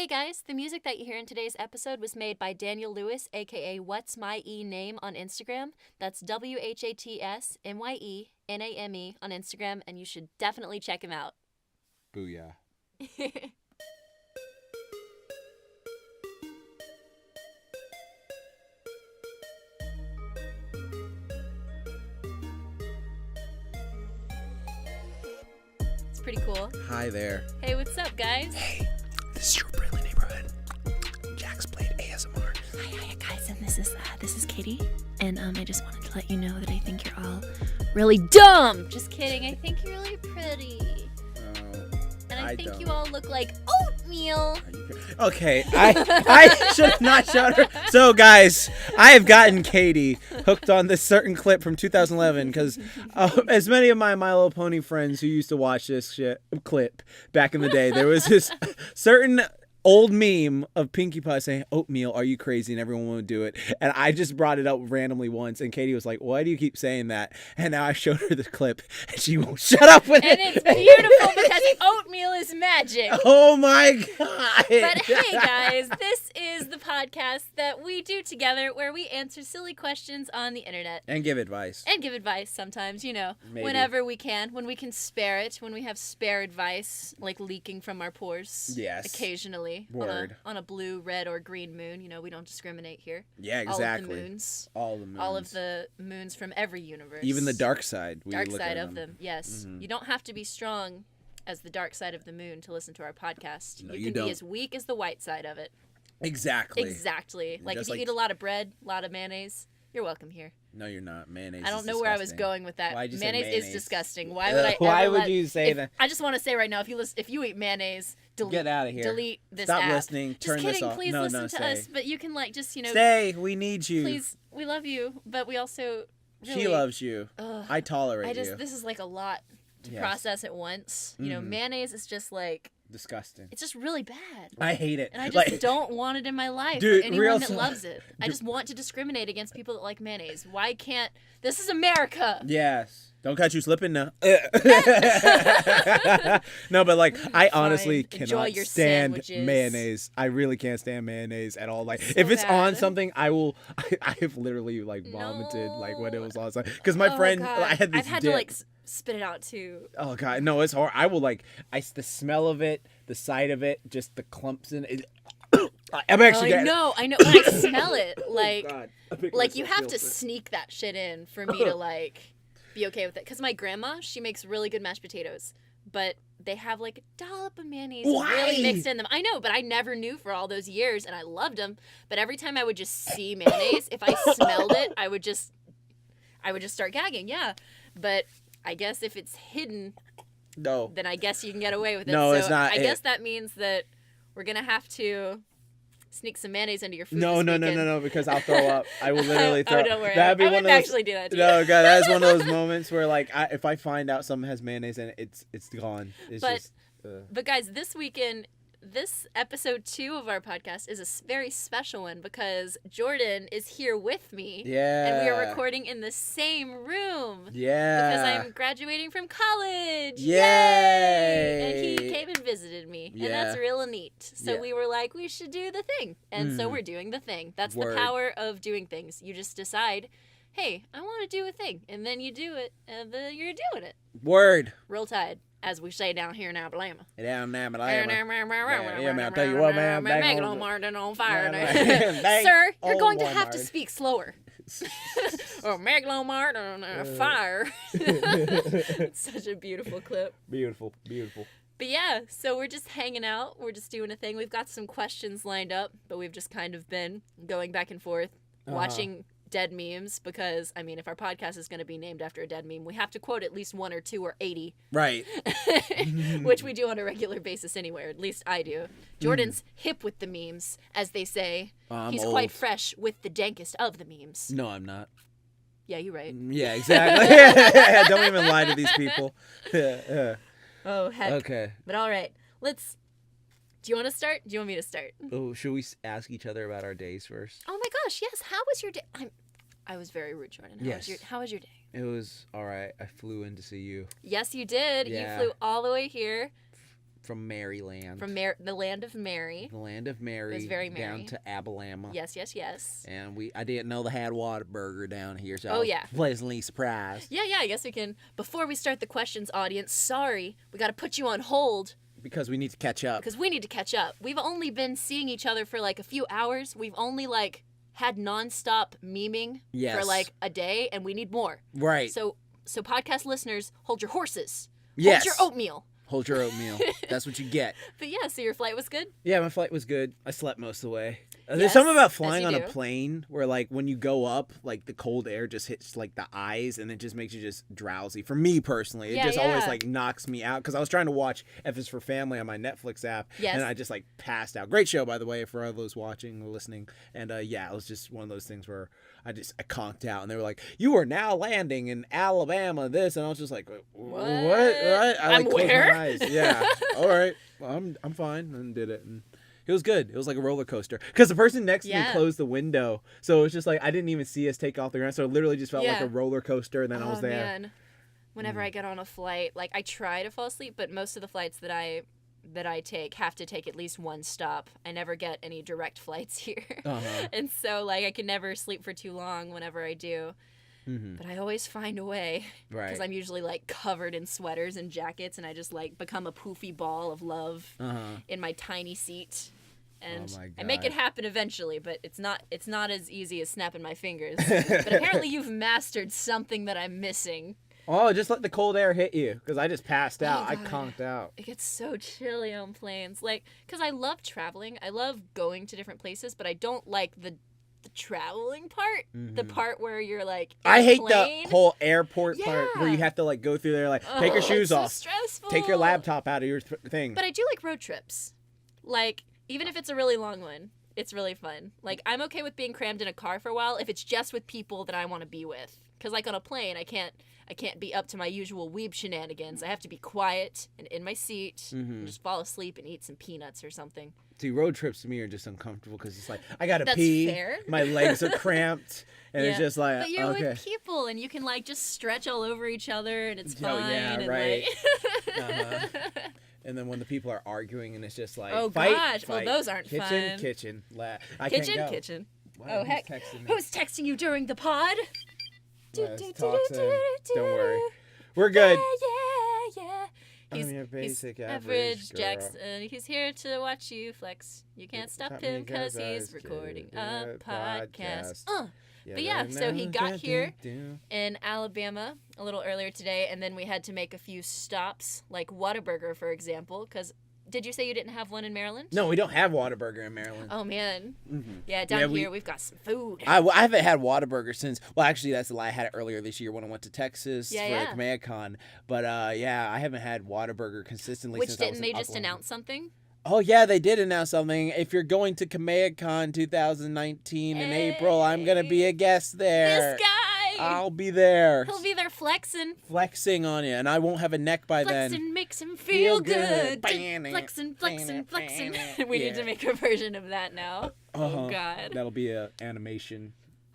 Hey guys, the music that you hear in today's episode was made by Daniel Lewis, aka What's My E Name on Instagram. That's WHATSMYENAME on Instagram, and you should definitely check him out. Booyah. It's pretty cool. Hi there. Hey, what's up, guys? Hey, this is your friendly neighborhood JaxBlade ASMR. Hi guys, and this is Katy, and I just wanted to let you know that I think you're all really dumb. Just kidding. I think you're really pretty. And I think you all look like oatmeal. Okay, I should not shout her. So, guys, I have gotten Katy hooked on this certain clip from 2011 because as many of my My Little Pony friends who used to watch this clip back in the day, there was this certain old meme of Pinkie Pie saying, "Oatmeal, are you crazy?" And everyone would do it. And I just brought it up randomly once, and Katy was like, "Why do you keep saying that?" And now I showed her the clip, and she won't shut up with it. And it's beautiful because oatmeal is magic. Oh my God. But hey guys, this is the podcast that we do together where we answer silly questions on the internet. And give advice. And give advice sometimes, Maybe. whenever we can, when we can spare it, when we have spare advice, like leaking from our pores. Yes. Occasionally. Word. On a blue, red, or green moon. We don't discriminate here. Yeah, exactly. All of the moons. All the moons. All of the moons from every universe. Even the dark side. Dark side of them, yes. Mm-hmm. You don't have to be strong as the dark side of the moon to listen to our podcast. No, you can be as weak as the white side of it. Exactly. Like if you eat a lot of bread, a lot of mayonnaise, you're welcome here. No, you're not. Mayonnaise. I don't know where I was going with that. Why'd you say Mayonnaise is mayonnaise? disgusting. Why would I? Why would you say that? I just want to say right now, if you eat mayonnaise, get out of here. Delete this Stop app. listening. Turn just kidding. this off. Please no, listen to stay. us. But you can Stay. We need you. Please, we love you, but we also. Really, she loves you. I tolerate you. This is like a lot to process at once. Mayonnaise is just like. Disgusting. It's just really bad. I hate it. And I just don't want it in my life. Dude, for anyone that loves it. I just want to discriminate against people that like mayonnaise. Why can't... This is America. Yes. Don't catch you slipping now. No, but I honestly cannot stand mayonnaise. I really can't stand mayonnaise at all. If it's on something, I have literally vomited when it was on something. Because my friend, I had this I've had dip. to spit it out too. Oh God, no, it's hard. I will the smell of it, the sight of it, just the clumps in it. I'm actually. I know. When I smell it, you have to sick. sneak that shit in for me to be okay with it. Because my grandma, she makes really good mashed potatoes, but they have a dollop of mayonnaise really mixed in them. I know, but I never knew for all those years, and I loved them. But every time I would just see mayonnaise, if I smelled it, I would just start gagging. Yeah, but I guess if it's hidden, then I guess you can get away with it. No, so it's not. I guess that means that we're gonna have to sneak some mayonnaise into your food. No, because I'll throw up. I will literally throw up. Don't worry. That'd be I one wouldn't of those, actually do that to you. No, God, that is one of those moments where if I find out something has mayonnaise in it, it's gone. But guys, this weekend, this episode 2 of our podcast is a very special one because Jordan is here with me. Yeah. And we are recording in the same room. Yeah. Because I'm graduating from college. Yay! And he came and visited me. Yeah. And that's real neat. So we were like, we should do the thing. And so we're doing the thing. That's the power of doing things. You just decide, hey, I want to do a thing. And then you do it. And then you're doing it. Word. Roll Tide. As we say down here in Alabama. Down in Alabama. Yeah, man, I'll tell you what, man. Megalomart on fire. Bang. Sir, you're going to have Walmart. to speak slower. Or Megalomart on fire. It's such a beautiful clip. Beautiful. But yeah, so we're just hanging out. We're just doing a thing. We've got some questions lined up, but we've just kind of been going back and forth, watching dead memes because, if our podcast is going to be named after a dead meme, we have to quote at least 1 or 2 or 80. Right. Which we do on a regular basis anywhere. At least I do. Jordan's hip with the memes, as they say. He's old. quite fresh with the dankest of the memes. No, I'm not. Yeah, you're right. Yeah, exactly. Don't even lie to these people. Oh, heck. Okay. But all right. Do you want to start? Do you want me to start? Oh, should we ask each other about our days first? Oh my gosh, yes. How was your day? I was very rude, Jordan. How was your day? It was all right. I flew in to see you. Yes, you did. Yeah. You flew all the way here. from Maryland. From the land of Mary. The land of Mary. It was very down merry. to Alabama. Yes, yes, yes. And I didn't know they had Whataburger down here, so Oh, I was yeah. pleasantly surprised. Yeah, I guess we can. Before we start the questions, audience, sorry, we got to put you on hold Because we need to catch up. because we need to catch up. We've only been seeing each other for like a few hours. We've only like had nonstop memeing Yes. for like a day, and we need more. Right. So podcast listeners, hold your horses. Yes. Hold your oatmeal. Hold your oatmeal. That's what you get. But yeah, so your flight was good? Yeah, my flight was good. I slept most of the way. There's Yes, something about as flying you on a do. plane where, like, when you go up, like, the cold air just hits, like, the eyes, and it just makes you just drowsy. For me, personally, it Yeah, just always, yeah. like, knocks me out. Because I was trying to watch F is for Family on my Netflix app, Yes. and I just, like, passed out. Great show, by the way, for all those watching or listening. And, yeah, it was just one of those things where I conked out, and they were like, "You are now landing in Alabama, this," and I was just like, "What? I, I'm like, closed where? my eyes. Yeah. All right. Well, I'm fine, and did it. And it was good. It was like a roller coaster. Because the person next to me Yeah. closed the window. So it was just like, I didn't even see us take off the ground. So it literally just felt like Yeah. a roller coaster. And then I was there. Man. Whenever I get on a flight, like I try to fall asleep, but most of the flights that I take have to take at least one stop. I never get any direct flights here. Uh-huh. And so like I can never sleep for too long whenever I do. Mm-hmm. But I always find a way. Right. Because I'm usually like covered in sweaters and jackets, and I just like become a poofy ball of love Uh-huh. in my tiny seat. And Oh my I make God. it happen eventually, but it's not as easy as snapping my fingers. But apparently you've mastered something that I'm missing. Oh, just let the cold air hit you. Because I just passed out. I God. conked out. It gets so chilly on planes. Like, because I love traveling. I love going to different places, but I don't like the traveling part. The part where you're like, in I a hate plane. the whole airport part where you Yeah. have to like go through there, like take your Ugh, shoes it's so off, stressful. take your laptop out of your thing. But I do like road trips. Like, even if it's a really long one, it's really fun. Like, I'm okay with being crammed in a car for a while if it's just with people that I want to be with. Because, like, on a plane, I can't be up to my usual weeb shenanigans. I have to be quiet and in my seat and just fall asleep and eat some peanuts or something. See, road trips to me are just uncomfortable because it's like I gotta That's pee, fair. my legs are cramped, and it's Yeah. just like But you're okay. with people, and you can, like, just stretch all over each other, and it's Oh, fine. yeah, and, right. Like... Uh-huh. And then when the people are arguing, and it's just like, Oh, fight, gosh. Well, fight. those aren't kitchen, fun. Kitchen, I Kitchen, can't go. kitchen. Wow, Oh, who's heck. texting me? Who's texting you during the pod? Let's talk to him. Don't worry, we're good. Yeah. I'm your basic he's average girl. Jackson. He's here to watch you flex. You can't stop him because he's recording a podcast. But yeah, so he got here in Alabama a little earlier today, and then we had to make a few stops, like Whataburger, for example, because did you say you didn't have one in Maryland? No, we don't have Whataburger in Maryland. Oh, man. Mhm. Yeah, down Yeah, here we've got some food. I haven't had Whataburger since. Well, actually, that's a lie. I had it earlier this year when I went to Texas Yeah, for KaniDay. But yeah, I haven't had Whataburger consistently Which since I was didn't in they just Oklahoma. announce something? Oh yeah, they did announce something. If you're going to KaniDay 2019 in April, I'm gonna be a guest there. This guy! I'll be there. He'll be there flexing. Flexing on you, and I won't have a neck by then. Flexing makes him feel good. Flexing. Flexing. We need to make a version of that now. Uh-huh. Oh, God. That'll be a animation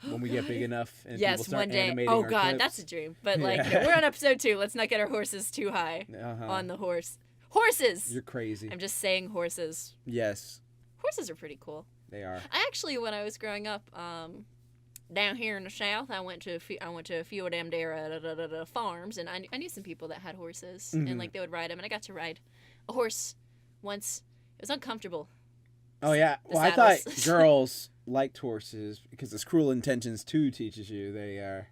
when we get big enough and people Yes, start one day. animating Oh, our God, clips. that's a dream. But, like, Yeah. we're on episode 2. Let's not get our horses too high Uh-huh. on the horse. Horses! You're crazy. I'm just saying horses. Yes, Horses are pretty cool. they are. I actually, when I was growing up, down here in the South, I went to a few of them there farms, and I knew some people that had horses, Mhm. and like they would ride them, and I got to ride a horse once. It was uncomfortable. Oh yeah. The Well, I thought saddles. girls liked horses because it's Cruel Intentions 2 teaches you they are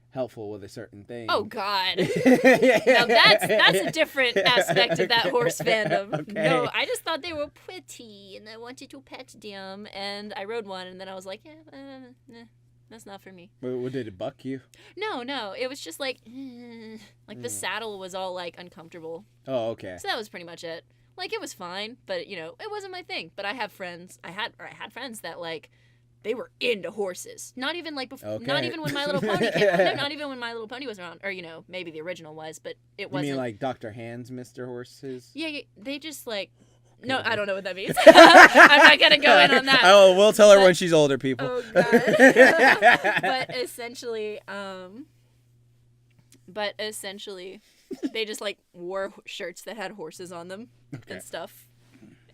helpful with a certain thing. Oh God! Yeah. Now that's a different aspect of that horse fandom. Okay. No, I just thought they were pretty, and I wanted to pet them, and I rode one, and then I was like, yeah, nah, that's not for me. What did it buck you? No, it was just like the saddle was all like uncomfortable. Oh, okay. So that was pretty much it. Like, it was fine, but, you know, it wasn't my thing. But I have friends, I had friends that, like, they were into horses. Not even, like, before, Okay. not even when My Little Pony came out. No, not even when My Little Pony was around. Or, you know, maybe the original was, but it You wasn't. mean like Dr. Hands, Mr. Horses? Yeah, they just, like, no, I don't know what that means. I'm not going to go in on that. Oh, we'll tell her But- when she's older, people. Oh, God. But essentially, They just like wore shirts that had horses on them and stuff.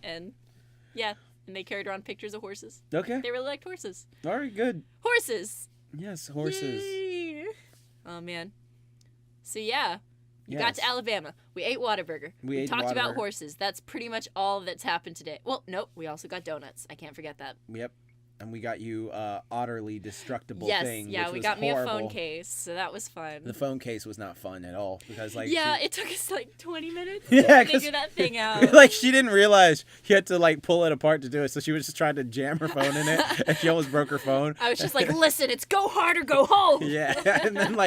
And yeah, and they carried around pictures of horses. Okay. They really liked horses. All right, good. Horses. Yes, horses. Yay. Oh man. So yeah, we got to Alabama. We ate Whataburger. We talked about horses. That's pretty much all that's happened today. Well, nope. We also got donuts. I can't forget that. Yep. And we got you utterly destructible thing. Yes, yeah, which we was got horrible. me a phone case, so that was fun. The phone case was not fun at all because it took us like 20 minutes yeah, to figure that thing out. She didn't realize you had to pull it apart to do it, so she was just trying to jam her phone in it, and she almost broke her phone. I was just like, listen, it's go hard or go home. Yeah, and then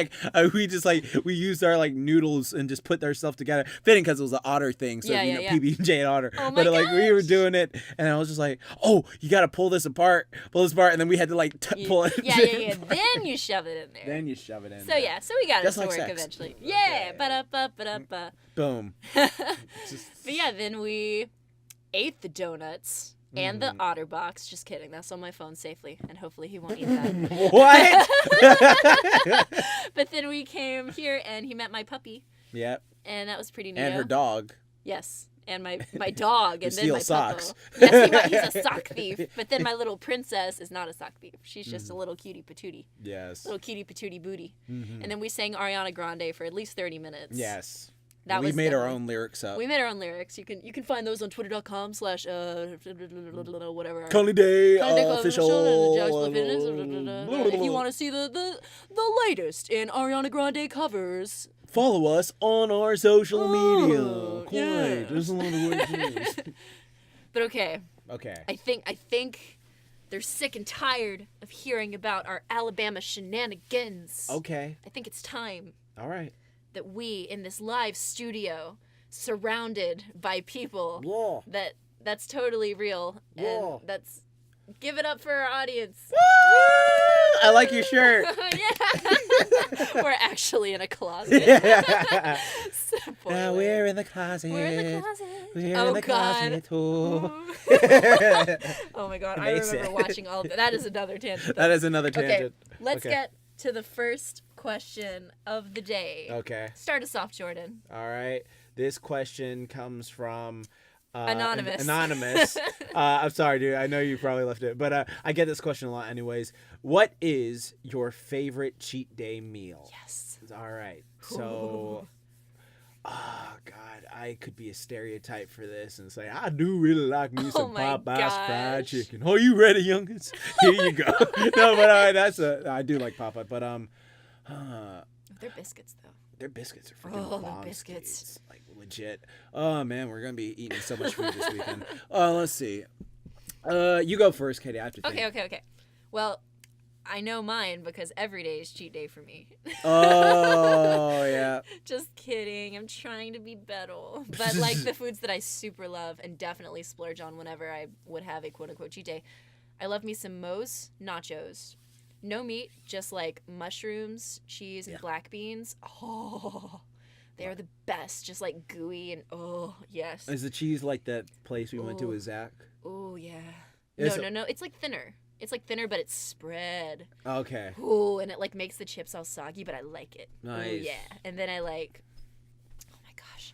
we used our noodles and just put ourselves together, fitting because it was an otter thing, so PB&J and otter. Oh my gosh. We were doing it, and I was just like, oh, you got to pull this apart, and then we had to pull it. Yeah. Then you shove it in there. So we got just it to like work sex. eventually. Yeah, ba-da-ba-ba-da-ba. Boom. But yeah, then we ate the donuts and the otter box. Just kidding. That's on my phone safely, and hopefully he won't eat that. What? But then we came here, and he met my puppy. Yep. And that was pretty neat. And her dog. Yes. And my dog, and then my socks. puppo. Yes, he's a sock thief. But then my little princess is not a sock thief. She's just a little cutie patootie. Yes. Little cutie patootie booty. Mm-hmm. And then we sang Ariana Grande for at least 30 minutes. Yes. We made our own lyrics up. We made our own lyrics. You can find those on twitter.com/ whatever. KaniDay official. If you want to see the latest in Ariana Grande covers, follow us on our social media. There's a lot of ways. But okay. Okay. I think they're sick and tired of hearing about our Alabama shenanigans. Okay. I think it's time. All right. That we in this live studio, surrounded by people that's totally real, and that's give it up for our audience. Woo! I like your shirt. Yeah. We're actually in a closet. Yeah. We're in the closet. We're in the closet. We're in the closet too. Oh my god, I remember watching all of that. That is another tangent. That is another tangent. Okay, let's get to the first question of the day. Okay. Start us off, Jordan. All right. This question comes from Anonymous. Anonymous. I'm sorry, dude. I know you probably left it, but I get this question a lot anyways. What is your favorite cheat day meal? Yes. All right. So, oh, God, I could be a stereotype for this and say, I do really like me some Popeye's fried chicken. Oh, you ready, youngins? Here you go. No, but I do like Popeye, but they're biscuits, though. Their biscuits are freaking bomb biscuits. Legit. Oh, man, we're going to be eating so much food this weekend. Let's see. You go first, Katie. I have to think. Okay. Well, I know mine because every day is cheat day for me. Oh, yeah. Just kidding. I'm trying to be better. But, the foods that I super love and definitely splurge on whenever I would have a quote-unquote cheat day, I love me some Moe's nachos. No meat, just mushrooms, cheese, and black beans. Oh, they're the best. Just gooey and yes. Is the cheese like that place we went to with Zach? Oh, yeah. No. It's thinner. It's thinner, but it's spread. Okay. Ooh, and it makes the chips all soggy, but I like it. Nice. Ooh, yeah. And then I oh my gosh.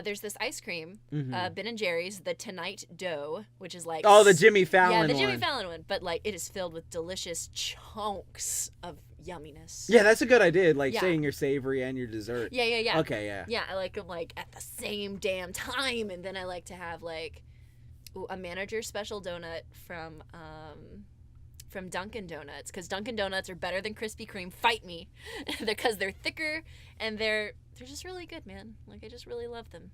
There's this ice cream, Ben & Jerry's, the Tonight Dough, which is oh, the Jimmy Fallon one. Yeah, the Jimmy Fallon one. But it is filled with delicious chunks of yumminess. Yeah, that's a good idea. Saying your savory and your dessert. Yeah. Okay, yeah. Yeah, I like them at the same damn time. And then I like to have a manager special donut from Dunkin' Donuts, because Dunkin' Donuts are better than Krispy Kreme. Fight me, because they're thicker and they're just really good, man. I just really love them.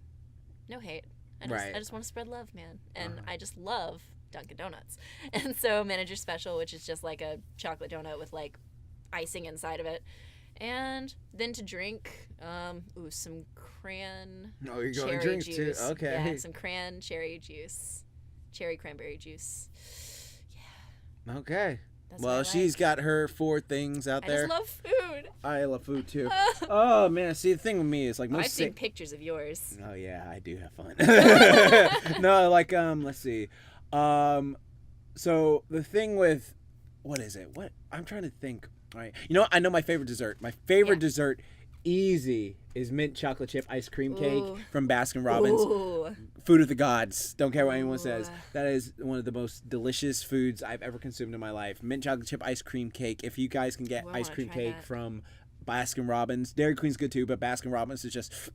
No hate. I just want to spread love, man, and I just love Dunkin' Donuts. And so manager special, which is just a chocolate donut with icing inside of it, and then to drink, some cran. Oh, you're going cherry drinks juice. too. Okay. Yeah, some cran cherry juice, cherry cranberry juice. Okay. Well, she's got her 4 things out there. I just love food. I love food too. Oh man, see the thing with me is I've seen pictures of yours. Oh yeah, I do have fun. No, let's see. So the thing with what is it? What I'm trying to think. All right. I know my favorite dessert. My favorite dessert easy is mint chocolate chip ice cream cake Ooh. from Baskin Robbins. Ooh. Food of the gods. Don't care what anyone says. That is one of the most delicious foods I've ever consumed in my life. Mint chocolate chip ice cream cake. If you guys can get ice cream cake from Baskin Robbins, Dairy Queen's good too, but Baskin Robbins is just,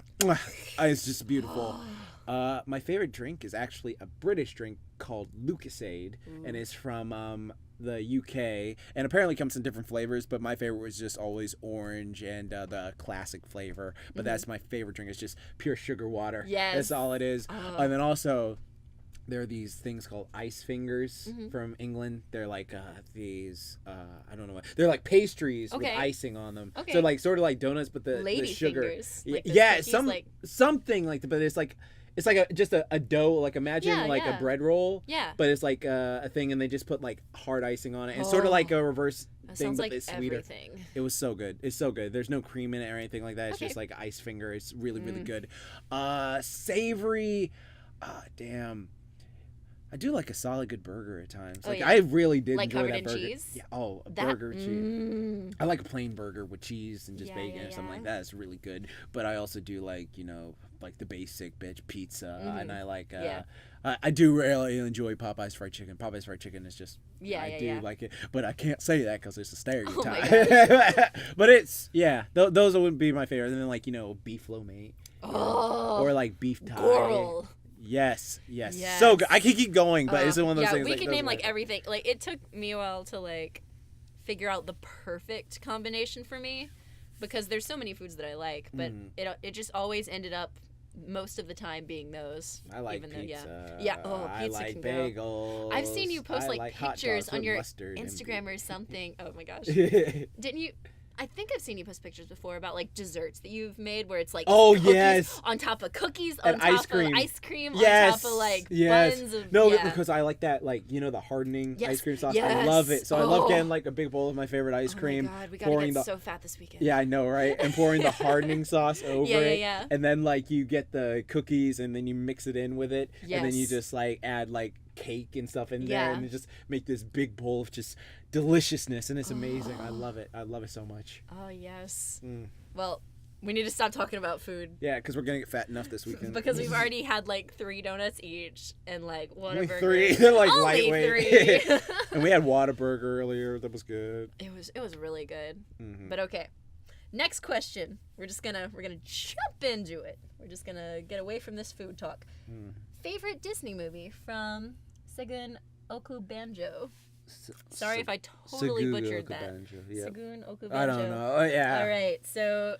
it's just beautiful. My favorite drink is actually a British drink called Lucasade, and it's from the UK, and apparently comes in different flavors, but my favorite was just always orange and the classic flavor. But that's my favorite drink. It's just pure sugar water. Yes. That's all it is. And then also, there are these things called ice fingers from England. They're like these, I don't know what. They're like pastries with icing on them. Okay. So like sort of like donuts, but the sugar. Fingers. Like Cookies, something like that, but it's like just a dough, like imagine a bread roll. Yeah. But it's like a thing, and they just put like hard icing on it. And it's sort of like a reverse thing, but it's sweeter. Everything. It was so good. It's so good. There's no cream in it or anything like that. It's just like ice finger. It's really, really good. Savory. Damn. I do like a solid good burger at times. Like I really did enjoy that burger. Cheese? Yeah. Oh, burger cheese. I like a plain burger with cheese and just bacon or something like that. It's really good. But I also do like, like the basic bitch pizza, and I like. I do really enjoy Popeye's fried chicken. Popeye's fried chicken is just. I do like it, but I can't say that because it's a stereotype. But it's those wouldn't be my favorite. And then like beef lo mein, or like beef thai. Girl. Yes. So good. I can keep going, but it's one of those things. We can name like everything. Like it took me a while to like figure out the perfect combination for me, because there's so many foods that I like, but it just always ended up most of the time being those. I like even pizza. Though, pizza I like can bagels. go. I've seen you post like pictures on your Instagram or something. Oh my gosh. Didn't you? I think I've seen you post pictures before about like desserts that you've made where it's like cookies on top of cookies, on top of ice cream, on top of like buns of because I like that, like the hardening ice cream sauce. I love it. So I love getting like a big bowl of my favorite ice cream. Oh my God, we gotta get so fat this weekend. Yeah, I know, right? And pouring the hardening sauce over it. And then like you get the cookies and then you mix it in with it. And then you just like add like cake and stuff in there, and just make this big bowl of just deliciousness, and it's amazing. I love it so much. Oh yes. Well, we need to stop talking about food. Yeah, because we're gonna get fat enough this weekend. Because we've already had like 3 donuts each and like whatever. Only 3. They're like only lightweight. 3. And we had Whataburger earlier. That was good. It was really good. But okay. Next question. We're gonna jump into it. We're just gonna get away from this food talk. Favorite Disney movie from Segun Okubanjo. Sorry if I totally butchered that. Segun Okubanjo. I don't know. Yeah. All right. So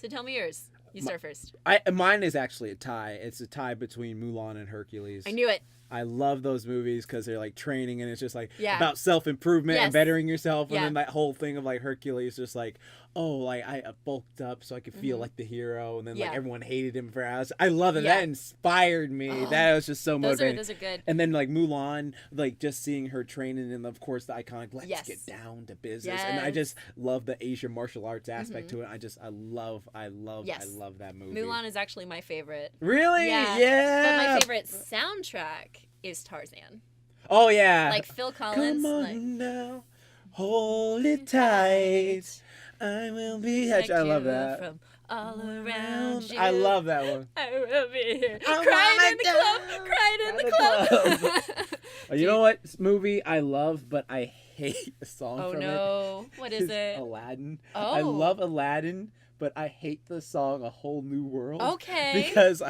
tell me yours. You start first. Mine is actually a tie. It's a tie between Mulan and Hercules. I knew it. I love those movies because they're like training, and it's just like about self-improvement and bettering yourself. And then that whole thing of like Hercules just like, like I bulked up so I could feel like the hero, and then like everyone hated him for hours. I love it. That inspired me. That was just so motivating. Those are good. And then like Mulan, like just seeing her training, and of course the iconic let's get down to business. And I just love the Asian martial arts aspect to it. I love that movie. Mulan is actually my favorite. Really? Yeah. But my favorite soundtrack is Tarzan. Oh yeah. Like Phil Collins. Come on now, hold it tight. I will be. I love that. From all around you. I love that one. I will be here. Crying in the club. You know what movie I love, but I hate the song from it. Oh no! What is it? Aladdin. Oh. I love Aladdin, but I hate the song "A Whole New World." Okay. Because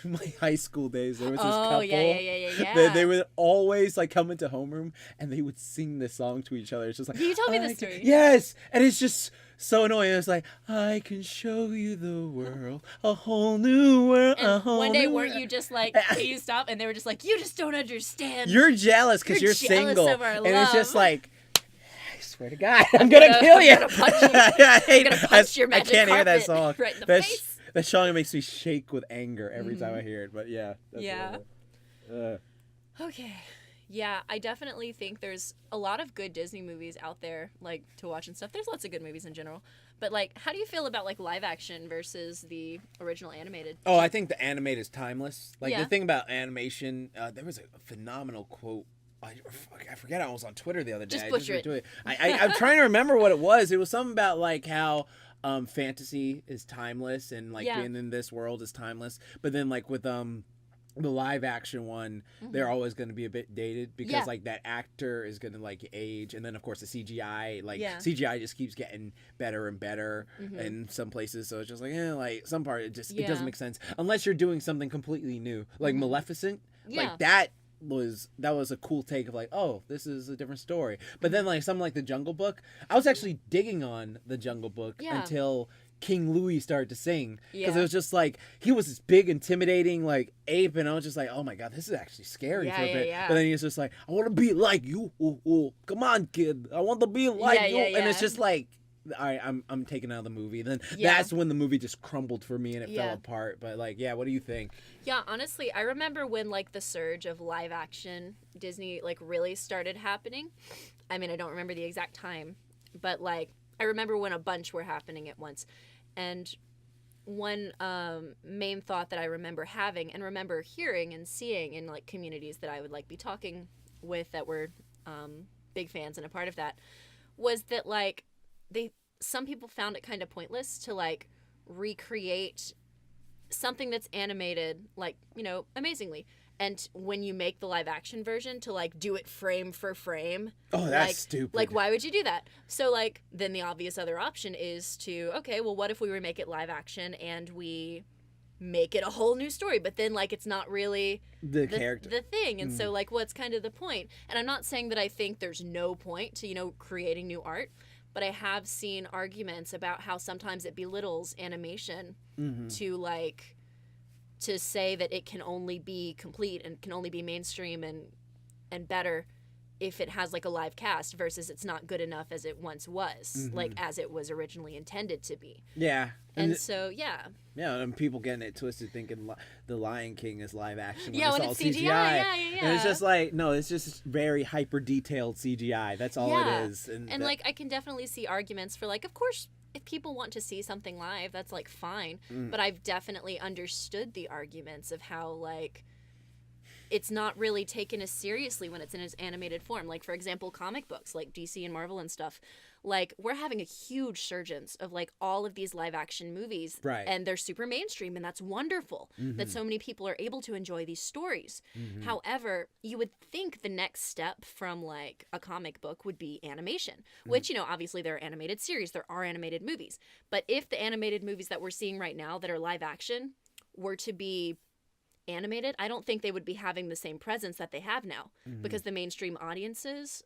in my high school days, there was this couple. Yeah. They would always like come into homeroom and they would sing this song to each other. It's just like you told me this story. Yes, and it's just so annoying. It's like I can show you the world, a whole new world. And one day, weren't you just like, you stop, and they were just like, you just don't understand. You're jealous because you're single, of our love. And it's just like. Swear to God, I'm gonna kill you. I'm gonna punch you. I'm gonna punch your magic I can't hear that song. Right in the face. That song makes me shake with anger every time I hear it. But yeah. Okay. Yeah, I definitely think there's a lot of good Disney movies out there, like, to watch and stuff. There's lots of good movies in general. But, like, how do you feel about, like, live action versus the original animated? Oh, I think the animated is timeless. Like, the thing about animation, there was a phenomenal quote. I forget. I was on Twitter the other day. Just butcher it. I'm trying to remember what it was. It was something about like how fantasy is timeless, and like Yeah. being in this world is timeless. But then like with the live action one, they're always going to be a bit dated because Yeah. like that actor is going to like age, and then of course the CGI, like Yeah. CGI just keeps getting better and better in some places, so it's just like like some part it Yeah. doesn't make sense unless you're doing something completely new, like Maleficent. Yeah. Like that was a cool take of like, oh, this is a different story. But then like something like the Jungle Book, I was actually digging on the Jungle Book Yeah. until King Louis started to sing, because Yeah. it was just like he was this big intimidating like ape, and I was just like, oh my god, this is actually scary Yeah, for a yeah, bit. yeah. But then he was just like, I want to be like you. Ooh, ooh. Come on, kid, I want to be like Yeah, you. yeah, And it's yeah. just like, all right, I'm taken out of the movie. Then Yeah. that's when the movie just crumbled for me and it fell Yeah. apart. But like, yeah, what do you think? Yeah, honestly, I remember when like the surge of live action Disney like really started happening. I mean, I don't remember the exact time, but like I remember when a bunch were happening at once. And one main thought that I remember having and remember hearing and seeing in like communities that I would like be talking with that were big fans and a part of that was that like some people found it kind of pointless to like recreate something that's animated like, you know, amazingly, and when you make the live action version to like do it frame for frame. Oh, that's like, stupid. Like, why would you do that? So like then the obvious other option is to, okay, well, what if we remake it live action and we make it a whole new story, but then like it's not really the character, the thing, and so like what's kind of the point? And I'm not saying that I think there's no point to, you know, creating new art, but I have seen arguments about how sometimes it belittles animation to like to say that it can only be complete and can only be mainstream and better if it has like a live cast versus it's not good enough as it once was, like as it was originally intended to be. Yeah. And so yeah, and people getting it twisted thinking the Lion King is live action. Yeah, when all it's CGI. Yeah. And it's just like, no, it's just very hyper detailed CGI. That's all it is. And like I can definitely see arguments for like, of course, if people want to see something live, that's like fine. But I've definitely understood the arguments of how like it's not really taken as seriously when it's in its animated form. Like, for example, comic books like DC and Marvel and stuff. Like, we're having a huge surgence of like all of these live action movies. Right. And they're super mainstream, and that's wonderful that so many people are able to enjoy these stories. However, you would think the next step from like a comic book would be animation, which, you know, obviously there are animated series, there are animated movies. But if the animated movies that we're seeing right now that are live action were to be animated, I don't think they would be having the same presence that they have now, because the mainstream audiences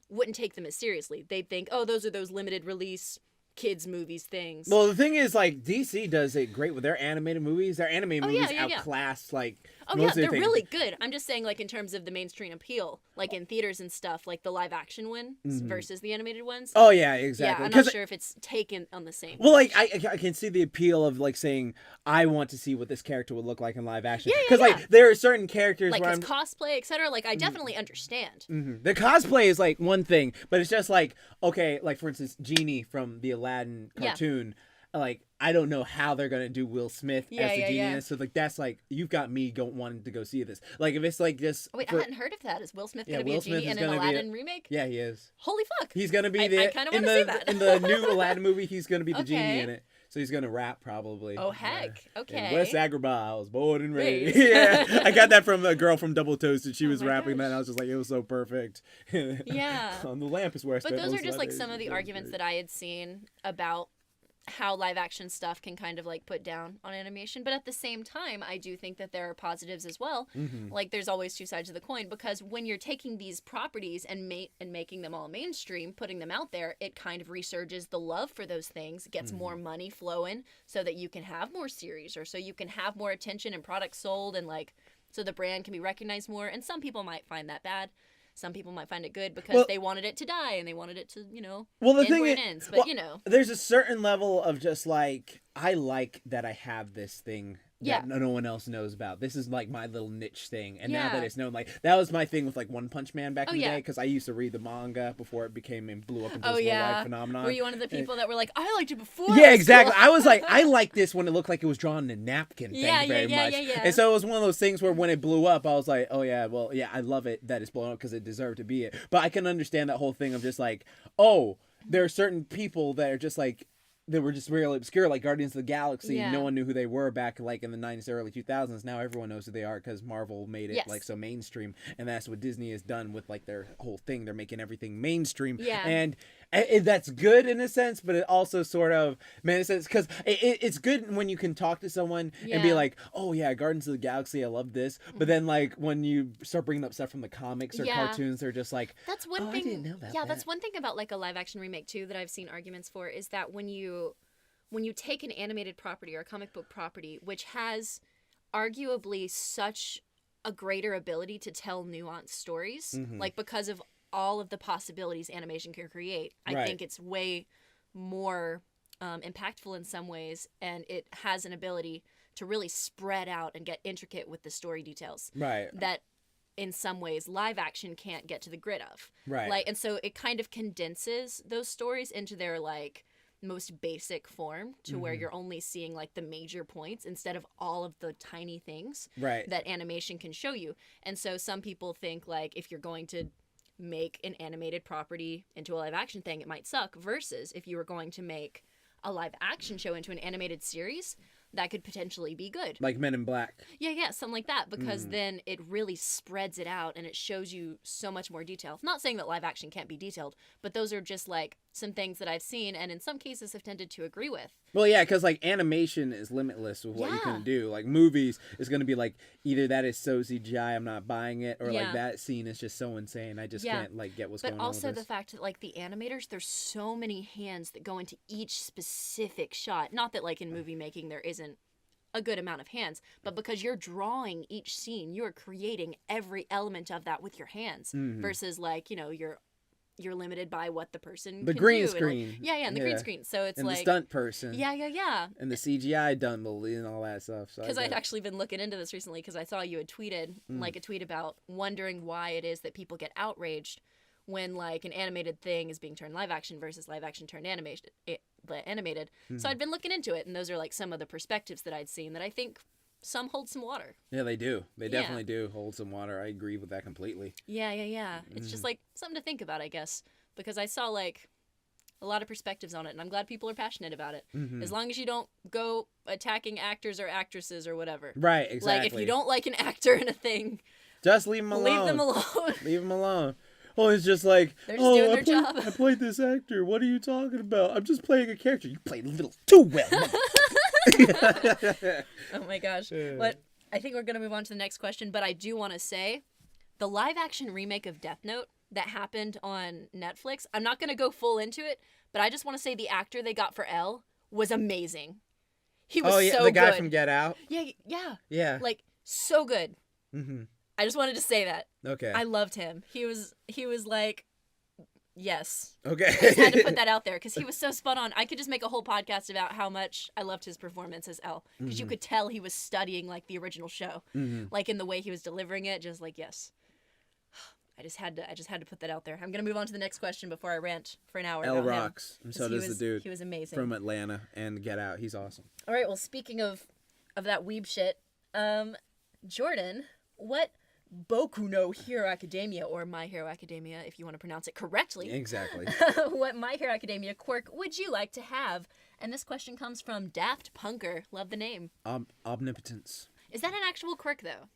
wouldn't take them as seriously. They'd think, oh, those are those limited release kids movies things. Well, the thing is, like, DC does it great with their animated movies. Their animated movies yeah. outclass like Oh most yeah, of the they're things. really good. I'm just saying, like in terms of the mainstream appeal, like in theaters and stuff, like the live action ones versus the animated ones. Oh yeah, Yeah, exactly. I'm not sure if it's taken on the same. Well, like I can see the appeal of like saying I want to see what this character would look like in live action. Yeah, Because like there are certain characters like where his cosplay, etc. Like I definitely understand. the cosplay is like one thing, but it's just like, okay, like for instance, Genie from the Aladdin Yeah. cartoon. Like I don't know how they're gonna do Will Smith as the genie. So like that's like you've got me wanting to go see this. Like if it's like this. Oh, wait, I hadn't heard of that. Is Will Smith going to be Will a Smith genie is in an gonna be Aladdin remake? Yeah, he is. Holy fuck! He's gonna be I the kinda in wanna see the that. in the new Aladdin movie. He's gonna be the genie Okay. in it. So he's gonna rap probably. Oh heck! Okay. In West Agrabah, I was born and raised. Raised. Yeah, I got that from a girl from Double Toasted. She was my rapping that, gosh. and I was just like, it was so perfect. Yeah. On the lamp is where I But spent those most are just my like days. some of the arguments that I had seen about how live action stuff can kind of like put down on animation. But at the same time, I do think that there are positives as well. Like there's always two sides of the coin, because when you're taking these properties and making them all mainstream, putting them out there, it kind of resurges the love for those things, gets more money flowing so that you can have more series, or so you can have more attention and products sold, and like so the brand can be recognized more. And some people might find that bad. Some people might find it good because they wanted it to die and they wanted it to, you know, Well, the end thing where is, it ends. But, well, you know. there's a certain level of just like, I like that I have this thing that no one else knows about. This is like my little niche thing. And now that it's known, like, that was my thing with like One Punch Man back in the day, because I used to read the manga before it became and blew up into this worldwide phenomenon. Were you one of the people that were like, I liked it before? Yeah, exactly. I was like, I like this when it looked like it was drawn in a napkin. Yeah, Thank you very much. yeah. And so it was one of those things where when it blew up, I was like, oh yeah, well, yeah, I love it that it's blown up because it deserved to be it. But I can understand that whole thing of just like, oh, there are certain people that are just like, they were just really obscure, like Guardians of the Galaxy. Yeah. No one knew who they were back like in the 90s, early 2000s. Now everyone knows who they are because Marvel made it Yes. like so mainstream, and that's what Disney has done with like their whole thing. They're making everything mainstream, Yeah. and that's good in a sense, but it also sort of, man, because it's good when you can talk to someone and be Yeah. like, oh yeah, Guardians of the Galaxy, I love this, but then like when you start bringing up stuff from the comics or Yeah. cartoons, they're just like, That's one oh, thing. I didn't know about yeah, that. that's one thing about like a live action remake too that I've seen arguments for is that when you take an animated property or a comic book property which has arguably such a greater ability to tell nuanced stories, Mhm. like because of all of the possibilities animation can create, I Right. think it's way more impactful in some ways, and it has an ability to really spread out and get intricate with the story details Right, that in some ways live action can't get to the grid of. right. Like, and so it kind of condenses those stories into their like most basic form to where Mhm. you're only seeing like the major points instead of all of the tiny things Right. that animation can show you. And so some people think like if you're going to make an animated property into a live action thing, it might suck, versus if you were going to make a live action show into an animated series, that could potentially be good. Like Men in Black. Yeah, something like that, because then it really spreads it out and it shows you so much more detail. Not saying that live action can't be detailed, but those are just like some things that I've seen and in some cases have tended to agree with. Well, yeah, because like animation is limitless with what you Yeah. can do. Like movies is going to be like either that is so CGI, I'm not buying it, or Yeah. like that scene is just so insane, I just Yeah. can't like get what's But going on also with the this. fact that like the animators, there's so many hands that go into each specific shot. Not that like in movie making there isn't a good amount of hands, but because you're drawing each scene, you're creating every element of that with your hands, Mhm. versus like, you know, you're limited by what the person The can green do, and, like- screen. yeah, and the green screen. So it's and like the stunt person. yeah. And the CGI dumble and all that stuff. So Because I I'd get it. actually been looking into this recently because I saw you had tweeted like a tweet about wondering why it is that people get outraged when like an animated thing is being turned live action versus live action turned animated. So I'd been looking into it, and those are like some of the perspectives that I'd seen that I think some hold some water. Yeah, they do. They Yeah. definitely do hold some water. I agree with that completely. Yeah. It's just like something to think about, I guess, because I saw like a lot of perspectives on it, and I'm glad people are passionate about it. Mhm. As long as you don't go attacking actors or actresses or whatever. Right, exactly. Like if you don't like an actor in a thing, just leave them alone. leave them alone. Leave them alone. Oh, it's just like, They're just doing their job. I played this actor. What are you talking about? I'm just playing a character. You played a little too well. Oh my gosh. But I think we're going to move on to the next question, but I do want to say the live action remake of Death Note that happened on Netflix, I'm not going to go full into it, but I just want to say the actor they got for L was amazing. He was Oh yeah, so the guy good. from Get Out. Yeah. Yeah. Like so good. Mm-hmm. I just wanted to say that. Okay. I loved him. He was like yes. Okay. I just had to put that out there because he was so spot on. I could just make a whole podcast about how much I loved his performance as L, because you could tell he was studying like the original show, like in the way he was delivering it. Just like yes, I just had to put that out there. I'm gonna move on to the next question before I rant for an hour. L about rocks, him, and 'cause so he does the was- dude He was amazing. from Atlanta and Get Out. He's awesome. All right. Well, speaking of that weeb shit, Jordan, what Boku no Hero Academia, or My Hero Academia, if you want to pronounce it correctly. Exactly. What My Hero Academia quirk would you like to have? And this question comes from Daft Punker. Love the name. Omnipotence. Is that an actual quirk, though?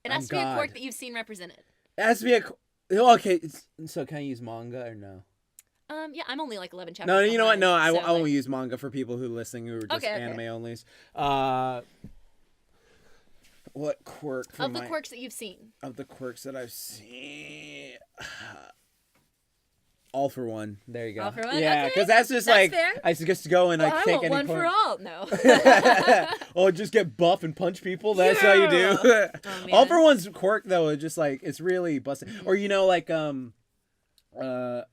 It I'm has to be a quirk God. that you've seen represented. It has to be a. Okay, so can I use manga or no? Yeah, I'm only like 11 chapters. No, you know what? behind, No, I so, won't like- use manga for people who are listening who are just Okay, okay. anime onlys. What quirk from Of the quirks that you've seen. of the quirks that I've seen? All for one. There you go. All for one? Yeah, Okay, because that's just that's like fair. I just go and Well, I I take want any one for quirk. all. No. Oh, just get buff and punch people. That's how you do. Oh, All man. for one's quirk though is just like it's really busted. Or you know, like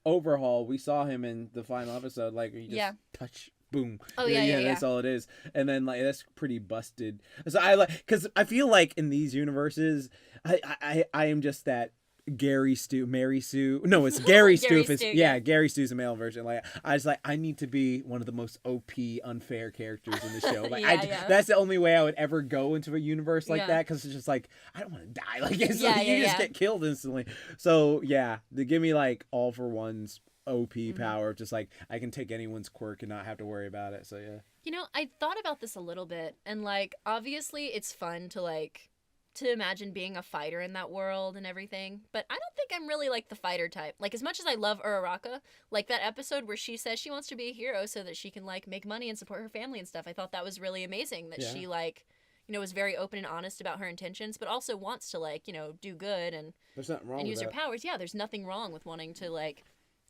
Overhaul. We saw him in the final episode. Like you just Yeah. touch, boom. Oh, yeah. That's all it is. And then like that's pretty busted. So I like because I feel like in these universes, I am just that. Gary Stu, Mary Sue. No, it's Gary Stu. Gary If it's, Stu, yeah, yeah. Gary Stu's a male version. Like I need to be one of the most OP, unfair characters in the show. Like Yeah. that's the only way I would ever go into a universe like Yeah. that because it's just like I don't want to die. Like it's Yeah, like, you yeah, just yeah. get killed instantly. So yeah, they give me like all for ones. OP power, just like I can take anyone's quirk and not have to worry about it. So yeah. You know, I thought about this a little bit, and like obviously it's fun to imagine being a fighter in that world and everything, but I don't think I'm really like the fighter type. Like as much as I love Uraraka, like that episode where she says she wants to be a hero so that she can like make money and support her family and stuff. I thought that was really amazing that she like, you know, was very open and honest about her intentions, but also wants to like, you know, do good and There's nothing wrong and with use her that. powers. Yeah, there's nothing wrong with wanting to like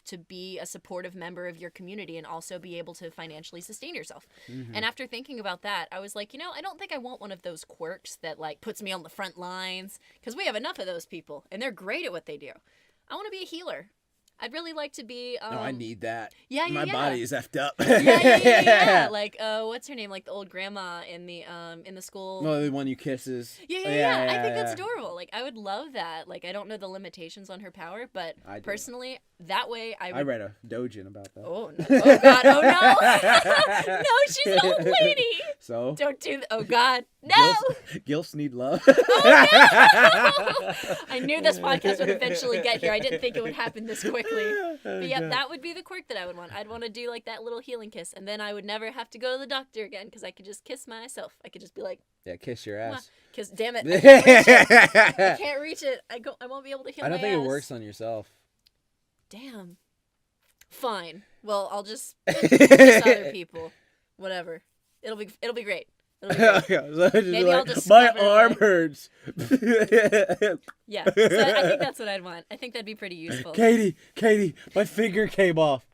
to be a supportive member of your community and also be able to financially sustain yourself. And after thinking about that, I was like, you know, I don't think I want one of those quirks that like puts me on the front lines, because we have enough of those people and they're great at what they do. I want to be a healer. I'd really like to be. No, I need that. Yeah, My body is effed up. yeah. Like, what's her name? Like the old grandma in the school. Well, the one you kisses. Yeah. I think that's adorable. Like, I would love that. Like, I don't know the limitations on her power, but I do. Personally, that way I would. I read a dojin about that. Oh, no. Oh God! Oh no! No, she's an old lady. So. Don't do that. Oh God! No. Gilfs need love. Oh, no! I knew this podcast would eventually get here. I didn't think it would happen this quickly. But yeah, that would be the quirk that I would want. I'd want to do like that little healing kiss, and then I would never have to go to the doctor again because I could just kiss myself. I could just be like, yeah, kiss your ass. Kiss, damn it! I can't reach it. I won't be able to heal. I don't my think ass. it works on yourself. Damn. Fine. Well, I'll just kiss other people. Whatever. It'll be great. Maybe I'll just my discover, arm like- hurts. Yeah. So I think that's what I'd want. I think that'd be pretty useful. Katy, my finger came off.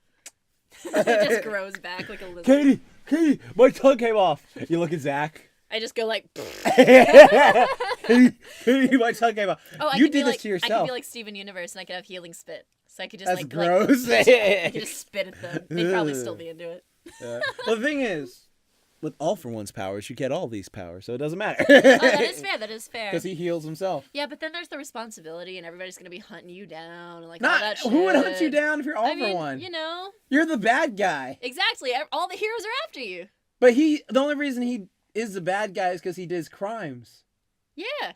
It just grows back like a lizard. Katy, my tongue came off. You look at Zach. I just go like. Katy, my tongue came off. Oh, You did this to I yourself. could be like Steven Universe, and I could have healing spit, so I could just That's like gross. I could just spit at them. They'd probably still be into it. Well, the thing is, with All For One's powers, you get all these powers, so it doesn't matter. Oh, that is fair. That is fair. Because he heals himself. Yeah, but then there's the responsibility, and everybody's gonna be hunting you down, and like all Not that shit. who would hunt you down if you're All I For mean, One? you know. You're the bad guy. Exactly. All the heroes are after you. But the only reason he is the bad guy is because he does crimes. Yeah.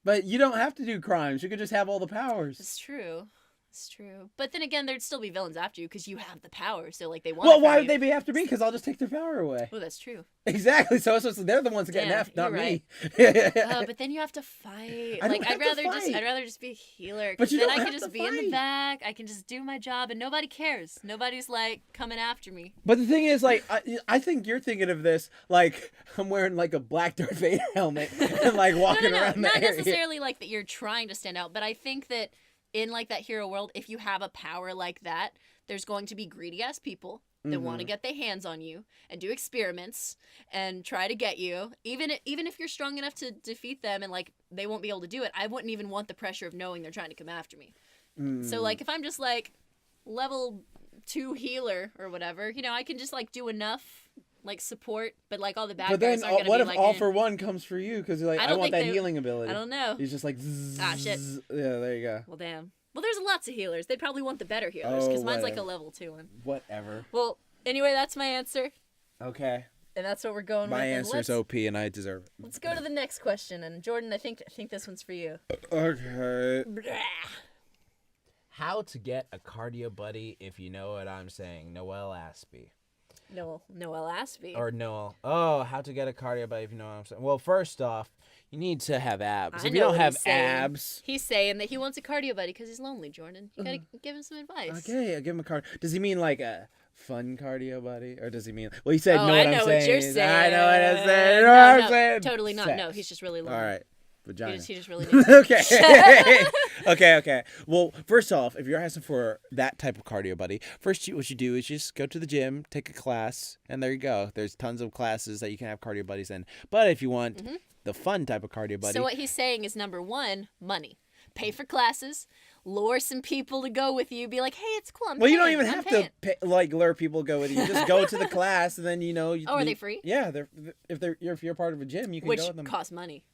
But you don't have to do crimes. You could just have all the powers. It's true. It's true. But then again, there'd still be villains after you because you have the power. So like they want. Well, why would they be after me? Because I'll just take their power away. Oh, that's true. Exactly. So they're the ones that get Yeah, effed, not you're me. But then you have to fight. I don't Like have to fight. I'd rather just be a healer. But 'Cause you then don't I can have just to be in the fight. back. I can just do my job, and nobody cares. Nobody's like coming after me. But the thing is, like, I think you're thinking of this like I'm wearing like a black Darth Vader helmet and like walking No, around the not area. necessarily like that you're trying to stand out, but I think that in like that hero world, if you have a power like that, there's going to be greedy ass people that want to get their hands on you and do experiments and try to get you. Even if you're strong enough to defeat them and like they won't be able to do it, I wouldn't even want the pressure of knowing they're trying to come after me. So like if I'm just like level 2 healer or whatever, you know, I can just like do enough like support, but like all the bad But guys then, aren't gonna what be if like All eh. For One comes for you? Because like I I don't want think that they- healing ability. I don't know. He's just like. Zzz, Ah, shit. Yeah, there you go. Well, damn. Well, there's lots of healers. They'd probably want the better healers because Oh, mine's like a whatever. level 2 one. Whatever. Well, anyway, that's my answer, Okay. and that's what we're going My with. And answer's OP, and I deserve it. Let's go to the next question. And Jordan, I think this one's for you. Okay. How to get a cardio buddy, if you know what I'm saying. Noel Aspie. Noel Aspie. Or Noel. Oh, how to get a cardio buddy, if you know what I'm saying. Well, first off, you need to have abs. I If you know don't what have he's saying. abs, He's saying that he wants a cardio buddy because he's lonely, Jordan. You gotta give him some advice. Okay, I'll give him a card. Does he mean like a fun cardio buddy? Or does he mean... Well, he said, Oh, know I what know I'm what saying. you're saying. I know what I'm saying. You know No, what I'm no, saying? totally not. Sex. No, he's just really lonely. All right. Vagina. He just really needs Okay. Okay. Well, first off, if you're asking for that type of cardio buddy, what you do is just go to the gym, take a class, and there you go. There's tons of classes that you can have cardio buddies in. But if you want the fun type of cardio buddy, So what he's saying is number 1, money. Pay for classes, lure some people to go with you. Be like, hey, it's cool. I'm well, you don't paying, even I'm have paying. to pay, like lure people to go with you. Just go to the class, and then Oh, are they free? Yeah, if you're part of a gym, you can Which go with them. costs money.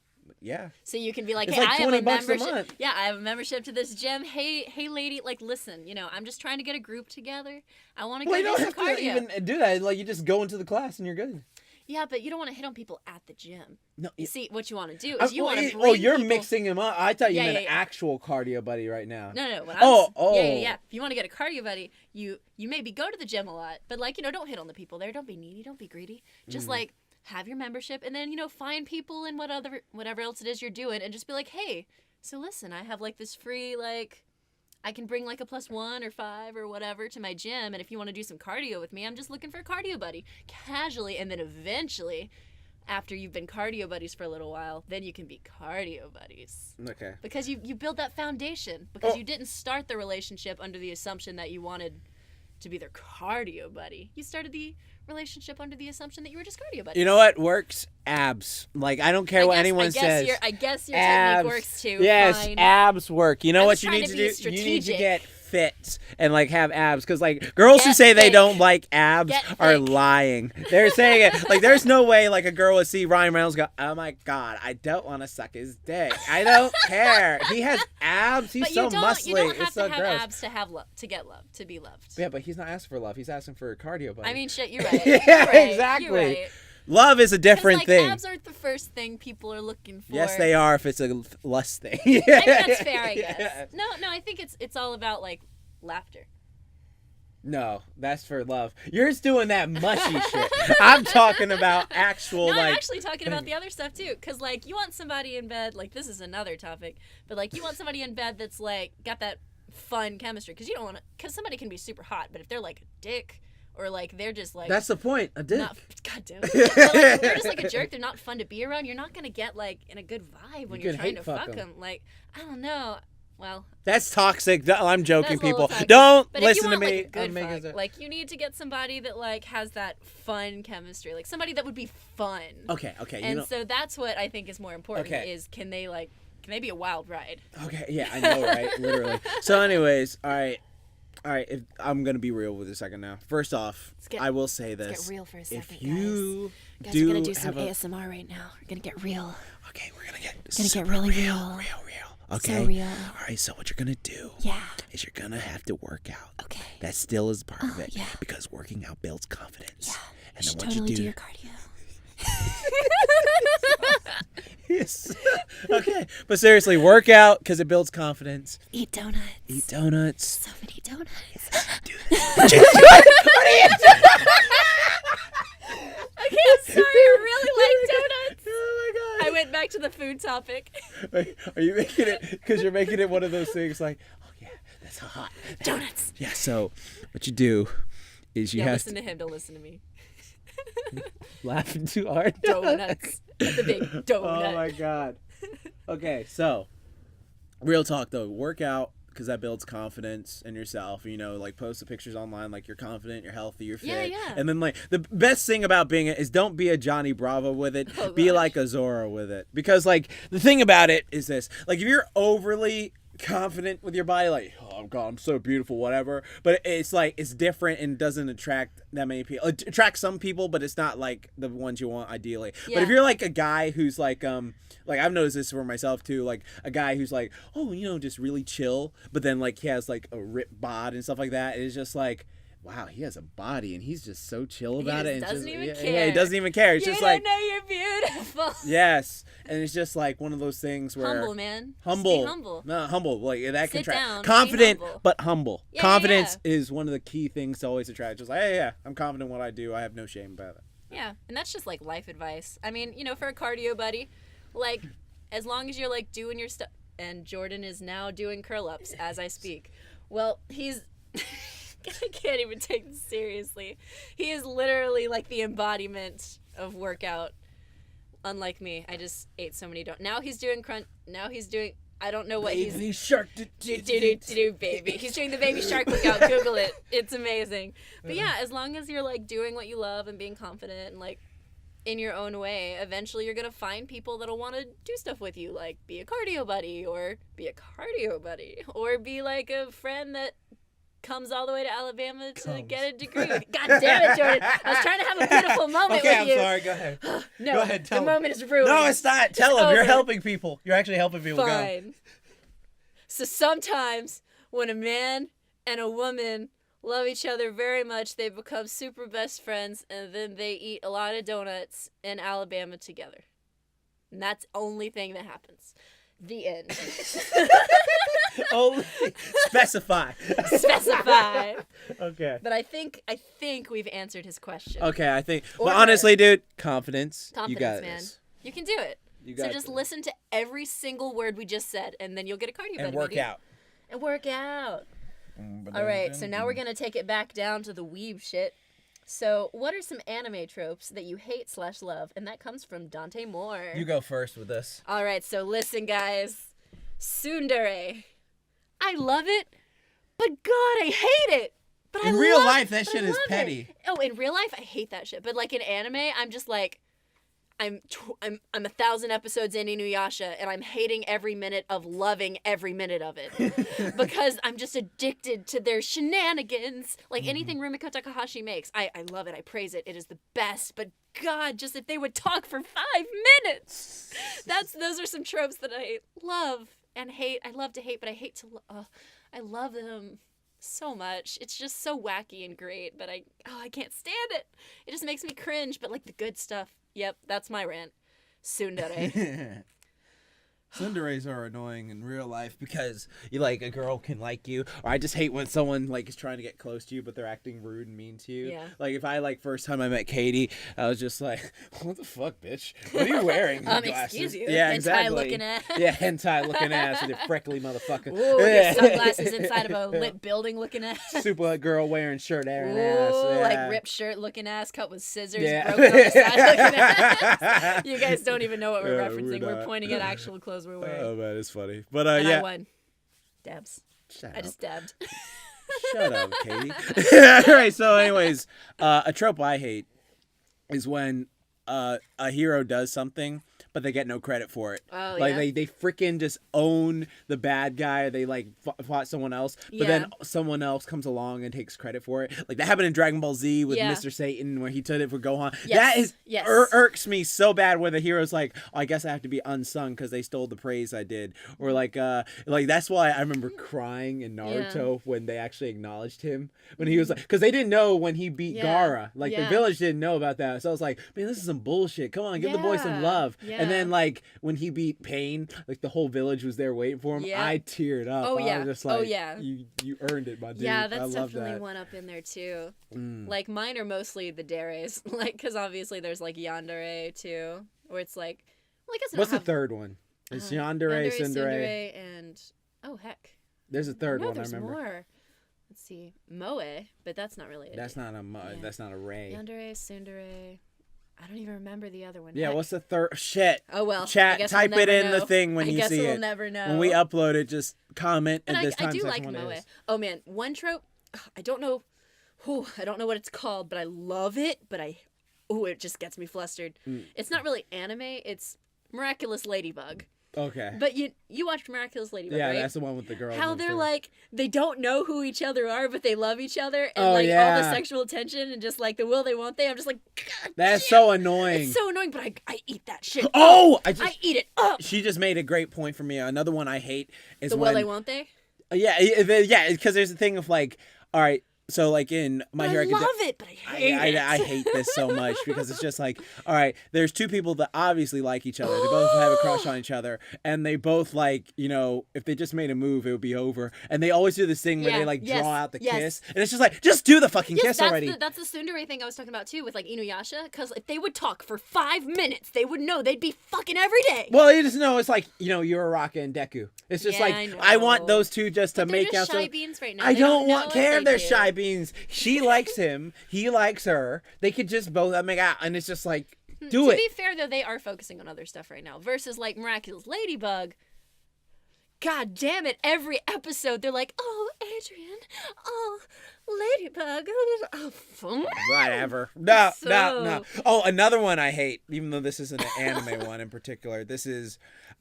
Yeah. So you can be like, It's hey, like I have $20 a a membership. month. Yeah, I have a membership to this gym. Hey, lady, like, listen, you know, I'm just trying to get a group together. I want to Well, go you do don't some have to cardio. even do that. Like, you just go into the class and you're good. Yeah, but you don't want to hit on people at the gym. No, You see, what you want to do is you want to bring Oh, you're people... mixing him up. I thought you Yeah, meant yeah, an yeah. actual cardio buddy right now. No. When Oh. Yeah. If you want to get a cardio buddy, you maybe go to the gym a lot, but like, don't hit on the people there. Don't be needy. Don't be greedy. Just like have your membership, and then find people in whatever else it is you're doing, and just be like, hey, so listen, I have like this free like. I can bring like a +1 or 5 or whatever to my gym, and if you want to do some cardio with me, I'm just looking for a cardio buddy. Casually, and then eventually, after you've been cardio buddies for a little while, then you can be cardio buddies. Okay. Because you build that foundation. Because you didn't start the relationship under the assumption that you wanted to be their cardio buddy. You started the relationship under the assumption that you were just cardio buddies. You know what works? Abs. Like, I don't care what anyone says. I guess your abs. technique works too. Yes, Fine. abs work. You know I what was you trying need to to be do? You need to strategic. get fit and like have abs, because like girls who say they thick. don't like abs Get are thick. lying. They're saying it like there's no way like a girl would see Ryan Reynolds go, oh my god, I don't want to suck his dick. I don't care. He has abs. He's But so you don't muscly. have It's so to have gross. abs to have love, to get love, to be loved. Yeah, but he's not asking for love. He's asking for a cardio buddy. I mean, shit, you're right. Yeah, You're right. exactly. You're right. Love is a different like, thing. Abs aren't the first thing people are looking for. Yes, they are if it's a lust thing. I think that's fair, I guess. Yeah. No, I think it's all about like laughter. No, that's for love. You're just doing that mushy shit. I'm talking about actual No, like. I'm actually talking about the other stuff too, because like you want somebody in bed. Like this is another topic, but like you want somebody in bed that's like got that fun chemistry, because you don't want to. Because somebody can be super hot, but if they're like a dick or like they're just like That's the point. A dick. not, God damn it. They're just like a jerk. They're not fun to be around. You're not gonna get like in a good vibe when You you're can trying hate to fuck fuck 'em. them. Like I don't know. Well, That's toxic. I'm joking, that's a little people. toxic. Don't But if listen you to want, me. like, a good I'm making fuck, it- like you need to get somebody that like has that fun chemistry, like somebody that would be fun. Okay. And so that's what I think is more important. Okay. Is can they be a wild ride? Okay. Yeah, I know, right? Literally. So, anyways, all right. If I'm gonna be real with a second now. First off, I will say this: Let's get real for a second, if you guys. do We're gonna do some have ASMR right now. We're gonna get real. okay, we're gonna get really real. real. Okay. So real. All right. So what you're gonna do? Yeah. Is you're gonna have to work out. Okay. That still is part of it. Yeah. Because working out builds confidence. Yeah. And You then should what totally you do do? your cardio. Yes. Okay. But seriously, work out because it builds confidence. Eat donuts. Eat donuts. So many donuts. Do that. What are you doing? Okay, I'm sorry. I really like donuts. Oh my I god. went back to the food topic. Are you making it because you're making it one of those things like, oh yeah, that's hot. Donuts. Yeah. So what you do is you Yeah, have listen to him. Don't listen to me. laughing too hard. Donuts. The big donut. Oh my god. Okay, so real talk though, work out because that builds confidence in yourself. Like post the pictures online, like you're confident, you're healthy, you're fit. Yeah. And then like the best thing about being it is don't be a Johnny Bravo with it. Oh, be gosh. like a Zorro with it. Because like the thing about it is this: like if you're overly confident with your body, like, oh god, I'm so beautiful, whatever, but it's like it's different and doesn't attract that many people. It attracts some people, but it's not like the ones you want ideally. Yeah. But if you're like a guy who's like I've noticed this for myself too, like a guy who's like, oh, just really chill, but then like he has like a ripped bod and stuff like that. It's just like, wow, he has a body and he's just so chill about it. And doesn't even yeah, care. Yeah, he doesn't even care. It's You just don't like, know you're beautiful. yes, and it's just like one of those things where Humble, man. Just humble, be humble. no, humble, like that can Sit attract down, be confident, humble. but humble. Yeah, Confidence is one of the key things to always attract. Just like, hey, yeah, I'm confident in what I do. I have no shame about it. Yeah, and that's just like life advice. I mean, for a cardio buddy, like as long as you're like doing your stuff, and Jordan is now doing curl ups as I speak. Well, he's I can't even take this seriously. He is literally like the embodiment of workout. Unlike me, I just ate so many donuts. Now he's doing crunch. Now he's doing. I don't know what Baby shark. baby. He's doing the baby shark workout. Google it. It's amazing. But yeah, as long as you're like doing what you love and being confident and like in your own way, eventually you're gonna find people that'll want to do stuff with you, like be a cardio buddy or be be like a friend that comes all the way to Alabama to get a degree. God damn it, Jordan! I was trying to have a beautiful moment Okay, with I'm you. sorry. Go ahead. No, Go ahead, tell the him. moment is ruined. No, it's not. Tell him. You're over. helping people. You're actually helping people. Go. Fine. So sometimes when a man and a woman love each other very much. They become super best friends, and then they eat a lot of donuts in Alabama together. And that's the only thing that happens. The end. Only specify. Specify. Okay. But I think we've answered his question. Okay, I think. Or But her. honestly, dude, confidence. You Confidence, got man. this. You can do it. You So got just this. listen to every single word we just said, and then you'll get a cardio And buddy, work baby. out. And work out. All right, so now we're going to take it back down to the weeb shit. So what are some anime tropes that you hate/love? And that comes from Dante Moore. You go first with this. All right, so listen, guys. Tsundere. I love it, but God, I hate it. But In I real love- life, that but shit I is love it. petty. Oh, in real life, I hate that shit. But like in anime, I'm just like, I'm 1,000 episodes in Inuyasha, and I'm hating every minute of loving every minute of it because I'm just addicted to their shenanigans. Like anything Rumiko Takahashi makes, I love it. I praise it. It is the best. But God, just if they would talk for 5 minutes, those are some tropes that I love and hate. I love to hate, but I hate to. I love them so much. It's just so wacky and great, but I can't stand it. It just makes me cringe. But like the good stuff. Yep, that's my rant. Tsundere. Tsunderes are annoying in real life because you like a girl can like you, or I just hate when someone like is trying to get close to you but they're acting rude and mean to you. Yeah. Like if I like first time I met Katy, I was just like, "What the fuck, bitch? What are you wearing?" Glasses? Excuse you. Yeah, hentai exactly. looking ass. Yeah, hentai looking ass with your freckly motherfucker. Ooh, your sunglasses inside of a lit building looking ass. Super girl wearing shirt wearing Ooh, ass. Yeah. like ripped shirt looking ass, cut with scissors, Yeah. broken on the side looking ass. You guys don't even know what we're Yeah, referencing. we're We're not. pointing at actual clothes we're wearing. Oh man, it's funny. But and yeah. I won. Dabs. Shut I up. just dabbed. Shut up, Katy. All right. So, anyways, a trope I hate is when a hero does something, but they get no credit for it. Oh, like yeah? they freaking just own the bad guy. They like fought someone else, but then someone else comes along and takes credit for it. Like that happened in Dragon Ball Z with Yeah. Mr. Satan, where he took it for Gohan. Yes, That is yes. irks me so bad when the hero's like, oh, I guess I have to be unsung because they stole the praise I did, or like that's why I remember crying in Naruto when they actually acknowledged him when he was like, because they didn't know when he beat Gaara, like the village didn't know about that. So I was like, man, this is some bullshit. Come on, give the boy some love. Yeah. And then like when he beat Pain, like the whole village was there waiting for him. Yeah. I teared up. Oh, I yeah. was just like, Oh, yeah. you earned it, my dude. Yeah, I that's love definitely that. one up in there too. Mm. Like mine are mostly the deres, like because obviously there's like yandere too, where it's like, well, I guess I don't What's the have third one? It's Yandere, Tsundere. Tsundere, and oh heck, There's a third no, one I there's remember. more. Let's see, moe, but that's not really. That's not a Yeah. that's not a Ray. Yandere, Tsundere. I don't even remember the other one. Yeah, Heck. what's the third? Shit. Oh well. I Chat. guess Type we'll it never in the know. thing when I you guess see we'll it. never know. When we upload it, just comment But at this I time. do section like when it moe. is. Oh man, one trope. I don't know. I don't know what it's called, but I love it. But it just gets me flustered. It's not really anime. It's Miraculous Ladybug. Okay. But you watched Miraculous Ladybug, Yeah, right? that's the one with the girl. How moved they're through. like, they don't know who each other are, but they love each other, and Oh, like all yeah. the sexual tension and just like the will they won't they. I'm just like, God That's damn. so annoying. It's so annoying, but I eat that shit. Oh, I eat it up. She just made a great point for me. Another one I hate is The when will they won't they. yeah, because there's a thing of like, all right, so like in My But Hero I love it, but I hate it. I hate this so much because it's just like, all right, there's two people that obviously like each other. They both have a crush on each other, and they both like, if they just made a move, it would be over. And they always do this thing where they like draw out the kiss, and it's just like, just do the fucking kiss already. That's the tsundere thing I was talking about too with like Inuyasha, because if they would talk for 5 minutes, they would know they'd be fucking every day. Well, you just know it's like, Uraraka and Deku. It's just Yeah, like, I I want know. those two just to But they're make just out. shy beans right now. I They don't know want if care they if they're do. shy beans. She likes him. He likes her. They could just both make out, and it's just like, do To it. be fair, though, they are focusing on other stuff right now. Versus, like, Miraculous Ladybug. God damn it. Every episode, they're like, oh, Adrian. Oh, Ladybug. Oh, Whatever. No. So- Oh, another one I hate, even though this isn't an anime one in particular.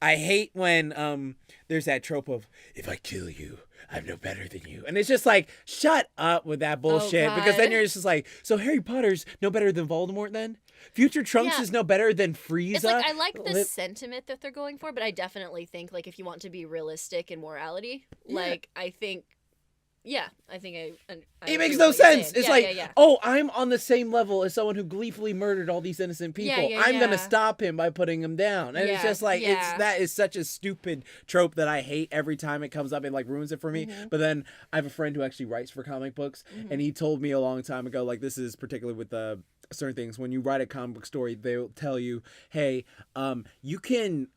I hate when there's that trope of, if I kill you, I'm no better than you. And it's just like, shut up with that bullshit. Because then God. you're just like, so Harry Potter's no better than Voldemort then? Future Trunks Yeah. is no better than Frieza? It's like, I like the sentiment that they're going for, but I definitely think, like, if you want to be realistic in morality, like, I think Yeah, I think I It makes agree no with what you're sense. saying. It's Yeah, like, yeah, yeah. oh, I'm on the same level as someone who gleefully murdered all these innocent people. Yeah, I'm gonna yeah. stop him by putting him down. And it's Yeah, just like yeah. that is such a stupid trope that I hate every time it comes up. It like ruins it for me. Mm-hmm. But then I have a friend who actually writes for comic books, and he told me a long time ago, like this is particularly with certain things. When you write a comic book story, they'll tell you, hey, you can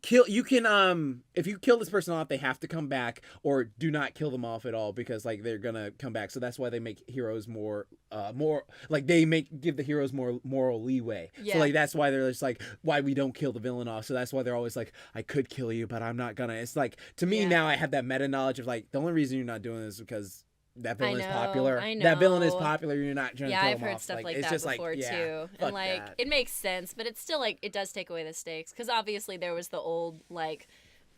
if you kill this person off, they have to come back, or do not kill them off at all, because like they're gonna come back. So that's why they make heroes more like give the heroes more moral leeway. Yeah. So like that's why they're just like, why we don't kill the villain off. So that's why they're always like, I could kill you, but I'm not gonna. It's like, to me Yeah. now I have that meta knowledge of like, the only reason you're not doing this is because that villain is know, popular. I That villain is know. popular. You're not trying to Yeah, kill I've him heard off. stuff like it's that just before like, yeah, too, fuck and like that. it makes sense, but it's still like it does take away the stakes, because obviously there was the old like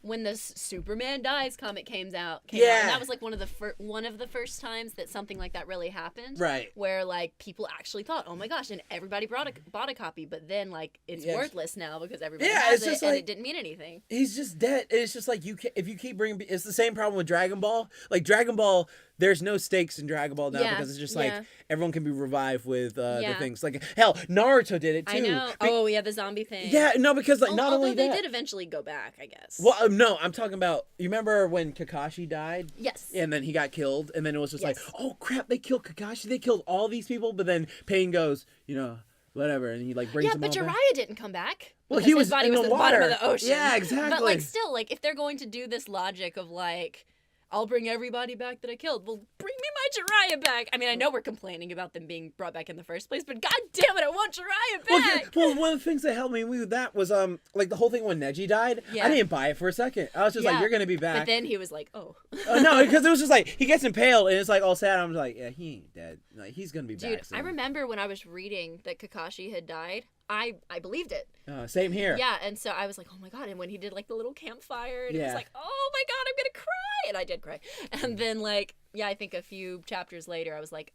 when the Superman dies comic came out, and that was like one of the first times that something like that really happened, Right. where like people actually thought, oh my gosh, and everybody bought a copy, but then like it's worthless now because everybody has it's just it, and like, it didn't mean anything. He's just dead. It's just like if you keep bringing, it's the same problem with Dragon Ball. Like Dragon Ball, there's no stakes in Dragon Ball now because it's just like everyone can be revived with the things. Like hell, Naruto did it too. I know. Oh yeah, the zombie thing. Yeah, no, because like not although only they that, did eventually go back, I guess. well, no, I'm talking about. You remember when Kakashi died? Yes. And then he got killed, and then it was just like, oh crap, they killed Kakashi. They killed all these people, but then Pain goes, whatever, and he like brings them all Jiraiya back. didn't come back. Well, because he was his body in was the at the water. bottom of the ocean. Yeah, exactly. But like still, like if they're going to do this logic of like, I'll bring everybody back that I killed, well, bring me my Jiraiya back. I mean, I know we're complaining about them being brought back in the first place, but god damn it, I want Jiraiya back. Well, one of the things that helped me with that was like the whole thing when Neji died. Yeah. I didn't buy it for a second. I was just like, you're gonna be back. But then he was like, oh. No, because it was just like he gets impaled and it's like all sad. I'm like, yeah, he ain't dead. Like he's gonna be back. Dude, soon. I remember when I was reading that Kakashi had died. I believed it. Same here. Yeah, and so I was like, oh my god. And when he did like the little campfire, and it was Yeah. like, oh my god, I'm gonna cry. And I did cry. And then like, yeah, I think a few chapters later, I was like,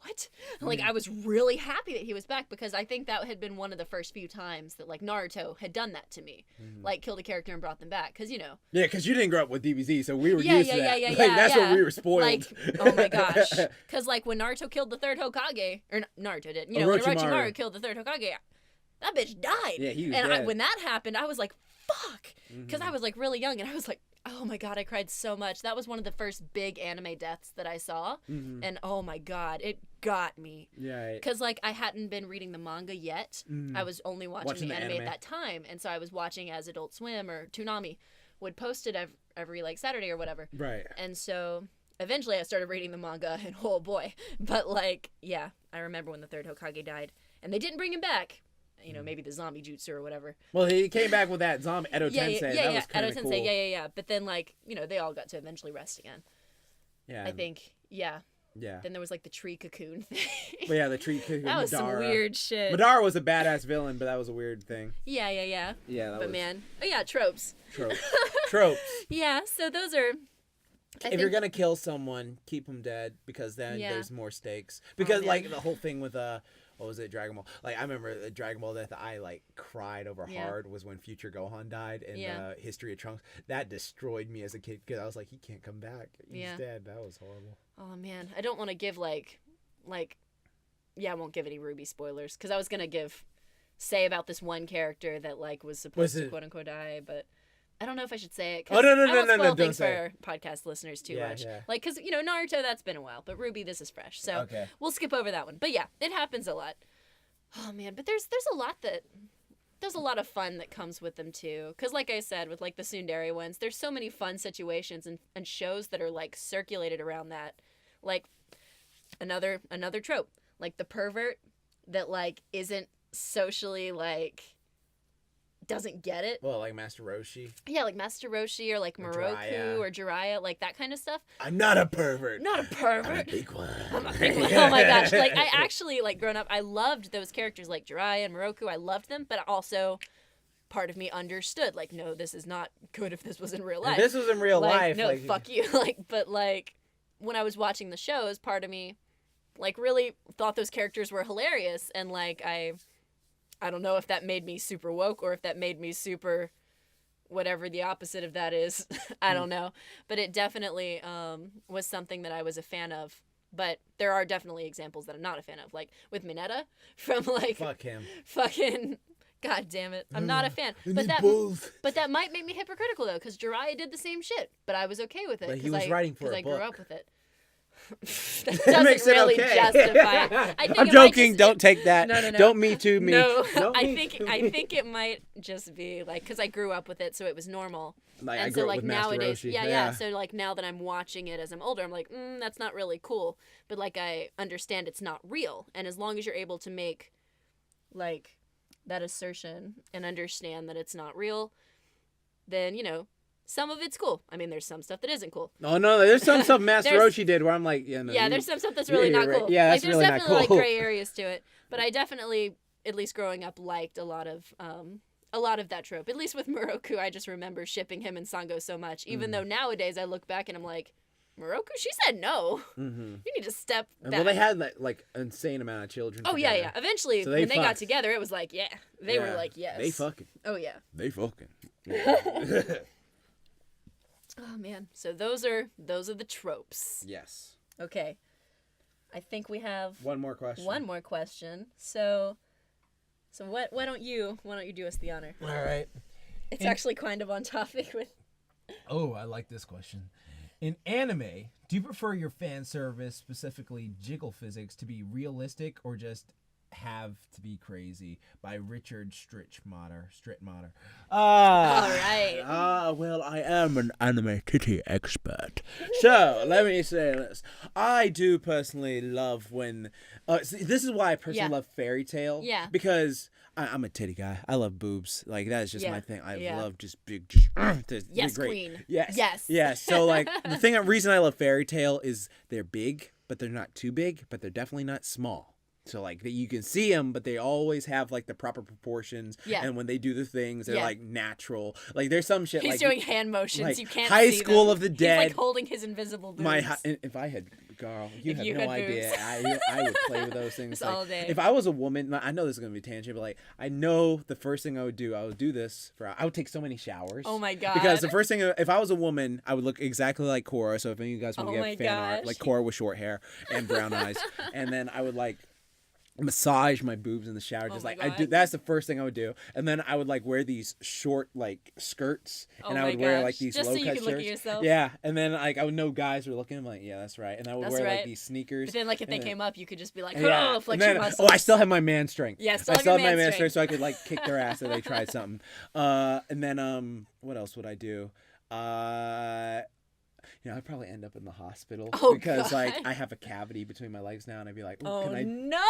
what? Like, I was really happy that he was back, because I think that had been one of the first few times that like Naruto had done that to me, like killed a character and brought them back. Because Yeah, because you didn't grow up with DBZ, so we were used to that. Like, that's yeah. what we were spoiled. Like, oh my gosh. Because like when Naruto killed the third Hokage, or Naruto did, when Orochimaru killed the third Hokage, that bitch died. Yeah, he was and dead. when that happened, I was like, fuck. Because I was like really young, and I was like, oh my god, I cried so much. That was one of the first big anime deaths that I saw. And oh my god, it got me. Yeah. Because like I hadn't been reading the manga yet. I was only watching the anime at that time. And so I was watching as Adult Swim or Toonami would post it every like Saturday or whatever. Right. And so eventually I started reading the manga, and oh boy. But like, yeah, I remember when the third Hokage died. And they didn't bring him back. Maybe the zombie jutsu or whatever. Well, he came back with that zombie Edo Tensei. That was kind of cool. Yeah. But then, like, they all got to eventually rest again. Yeah. I think, yeah. Yeah. Then there was, like, the tree cocoon thing. But yeah, the tree cocoon. That was Madara. some weird shit. Madara was a badass villain, but that was a weird thing. Yeah. Yeah, that But was... man. Oh, yeah, tropes. Tropes. Yeah, so those are... If you're gonna kill someone, keep them dead, because then there's more stakes. Because, like, the whole thing with... what was it, Dragon Ball? Like, I remember the Dragon Ball that I like cried over hard was when Future Gohan died in History of Trunks. That destroyed me as a kid, because I was like, he can't come back. He's dead. That was horrible. Oh man, I don't want to give I won't give any Ruby spoilers, because I was gonna say about this one character that like was supposed to quote unquote die, but I don't know if I should say it. Oh no, I won't spoil things don't say for podcast listeners too much. Yeah. Like, because Naruto, that's been a while, but Ruby, this is fresh, so we'll skip over that one. But yeah, it happens a lot. Oh man, but there's a lot of fun that comes with them too. Because like I said, with like the tsundere ones, there's so many fun situations and shows that are like circulated around that. Like another trope, like the pervert that like isn't socially like doesn't get it. Well, like Master Roshi. Yeah, like Master Roshi or like Moroku or Jiraiya, like that kind of stuff. I'm not a pervert. Not a pervert. I'm a big one. Oh my gosh. Like I actually, like growing up, I loved those characters like Jiraiya and Moroku. I loved them, but also part of me understood, like, no, this is not good if this was in real life. If this was in real life. No, fuck you. Like, but like when I was watching the shows, part of me like really thought those characters were hilarious, and like I don't know if that made me super woke or if that made me super whatever the opposite of that is. I don't know. But it definitely was something that I was a fan of. But there are definitely examples that I'm not a fan of. Like with Mineta from like... Fuck him. Fucking... God damn it. I'm not a fan. But that might make me hypocritical, though, because Jiraiya did the same shit. But I was okay with it. But he was writing for a book. Because I grew up with it. That doesn't really justify it. I'm joking. Don't take that. No. Don't me too me. No, I think it might just be like because I grew up with it, so it was normal. Like, and I grew so up like with Master nowadays, Roshi. yeah. So like now that I'm watching it as I'm older, I'm like, that's not really cool. But like I understand it's not real, and as long as you're able to make like that assertion and understand that it's not real, then some of it's cool. I mean, there's some stuff that isn't cool. Oh no, there's some stuff Master Roshi did where I'm like, there's some stuff that's really not cool. Yeah, that's there's really not definitely cool. like gray areas to it. But I definitely, at least growing up, liked a lot of that trope. At least with Moroku, I just remember shipping him and Sango so much. Even though nowadays I look back and I'm like, Moroku, she said no. You need to step back. Well, they had like insane amount of children. Oh together. yeah. Eventually, So when they got together, it was like, they were like, yes. They fucking. Oh yeah. They fucking. Oh man. So those are the tropes. Yes. Okay. I think we have One more question. So why don't you do us the honor? All right. It's actually kind of on topic with. Oh, I like this question. In anime, do you prefer your fan service, specifically Jiggle physics, to be realistic or just have to be crazy? By Richard Strittmatter. All right. Well, I am an anime titty expert. So, let me say this. I do personally love when... this is why I personally love Fairy Tail. Yeah. Because I'm a titty guy. I love boobs. Like, that is just my thing. I love just big... Yes, great. queen. Yes. Yes. So, like, the reason I love Fairy Tail is they're big, but they're not too big, but they're definitely not small. So, like, you can see them, but they always have, like, the proper proportions. Yeah. And when they do the things, they're, like, natural. Like, there's some shit, He's doing hand motions. like You can't High see School them. of the Dead. He's, like, holding his invisible boobs. If I had... Girl, you have you no had idea. boobs. I would play with those things. Just all day. If I was a woman, I know this is going to be tangent, but, like, I know the first thing I would do this I would take so many showers. Oh, my God. Because the first thing, if I was a woman, I would look exactly like Korra. So if any of you guys want to get fan art, like Korra with short hair and brown eyes. And then I would, like, massage my boobs in the shower, just like I do. That's the first thing I would do, and then I would like wear these short like skirts, and I would wear like these just low so you cut could shirts. look at yourself. Yeah, and then like I would know guys were looking. I'm like, yeah, that's right, and I would wear like these sneakers. But then like if they came up, you could just be like, yeah. flex your muscles. I still have my man strength. Yeah, I still have my man strength, so I could like kick their ass if they tried something. And then what else would I do? I'd probably end up in the hospital because God. like I have a cavity between my legs now, and I'd be like, oh can I... no.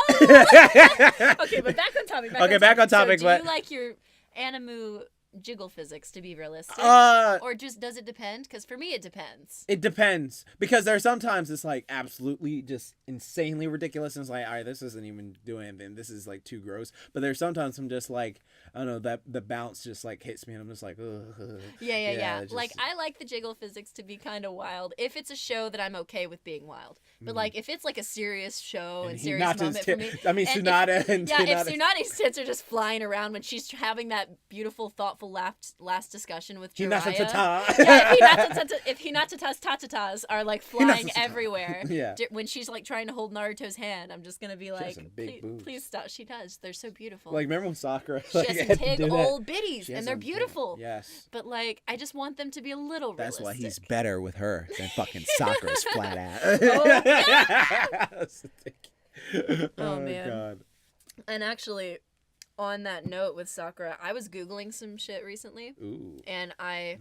Okay, but back on topic. Back on topic. So do you like your anime jiggle physics to be realistic, or just does it depend? Because for me, it depends. It depends because there are sometimes it's like absolutely just insanely ridiculous, and it's like, all right, this isn't even doing anything. This is like too gross. But there's sometimes I'm just like, I don't know, that the bounce just like hits me, and I'm just like, ugh. Yeah. Just... Like I like the jiggle physics to be kind of wild if it's a show that I'm okay with being wild. But like if it's like a serious show and serious moment for me, I mean, Tsunade if Tsunade's tits are just flying around when she's having that beautiful, thoughtful last discussion with Jiraiya. If Hinata's tatatas are like flying everywhere, when she's like trying to hold Naruto's hand, I'm just gonna be like, please stop. She does. They're so beautiful. Like remember when Sakura? She has some big old bitties, and they're beautiful. Yes. But like, I just want them to be a little That's realistic. why he's better with her than fucking Sakura's flat ass. Oh man. God. And actually, on that note with Sakura, I was Googling some shit recently. Ooh. And I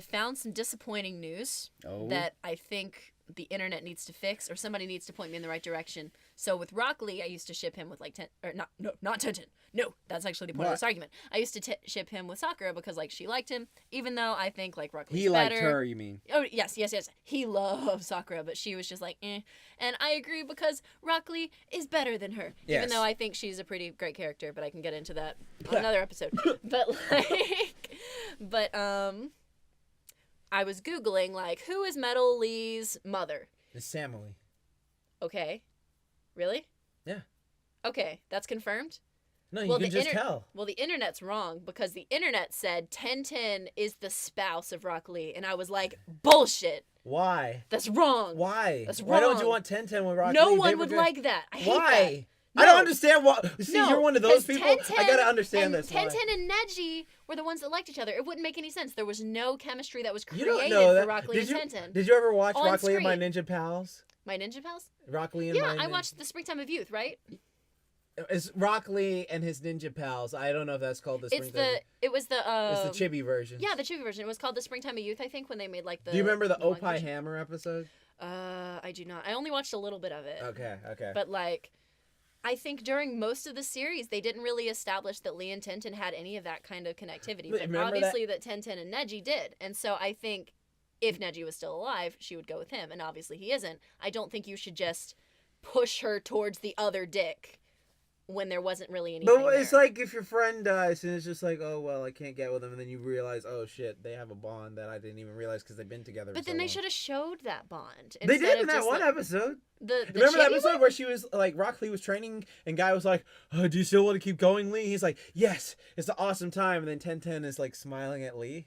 found some disappointing news that I think the internet needs to fix, or somebody needs to point me in the right direction. So with Rock Lee, I used to ship him with like not Tenten. No, that's actually the point of this argument. I used to ship him with Sakura because like she liked him, even though I think like Rock Lee's He better. liked her, you mean? Oh yes. He loved Sakura, but she was just like, eh. And I agree because Rock Lee is better than her, even though I think she's a pretty great character. But I can get into that on another episode. But I was Googling, like, who is Metal Lee's mother? It's Samily. Okay. Really? Yeah. Okay, that's confirmed? No, you Well, can the just tell. Well, the internet's wrong because the internet said 1010 is the spouse of Rock Lee, and I was like, bullshit. Why? That's wrong. Why? That's Why don't wrong. you want 1010 with Rock No Lee? They one were would good. like that. I hate Why? that. I don't No. understand why. See, No, you're one of those 'cause people. I gotta understand and this. Why? 1010 and Neji were the ones that liked each other. It wouldn't make any sense. There was no chemistry that was You created don't know that. for Rock Lee and 1010. Did you ever watch On Rock Lee and My screen. Ninja Pals? My Ninja Pals? Rock Lee and Yeah, My I Ninja- watched The Springtime of Youth, right? It's Rock Lee and his Ninja Pals. I don't know if that's called the It's Springtime. it was the It's the chibi version. Yeah, the chibi version. It was called The Springtime of Youth, I think, when they made like the Do you remember the long Opie version. Hammer episode? I do not. I only watched a little bit of it. Okay. But like I think during most of the series they didn't really establish that Lee and Tenten had any of that kind of connectivity. But Remember obviously that Tenten and Neji did. And so I think if Neji was still alive, she would go with him, and obviously he isn't. I don't think you should just push her towards the other dick when there wasn't really anything But it's there. like if your friend dies and it's just like, oh well, I can't get with them, and then you realize, oh shit, they have a bond that I didn't even realize because they've been together. But for so then they long. should have showed that bond. They instead did in of that just, one like, episode. The Remember that chibi episode one? where she was like, Rock Lee was training, and Guy was like, oh, "Do you still want to keep going, Lee?" He's like, "Yes, it's an awesome time." And then 1010 is like smiling at Lee.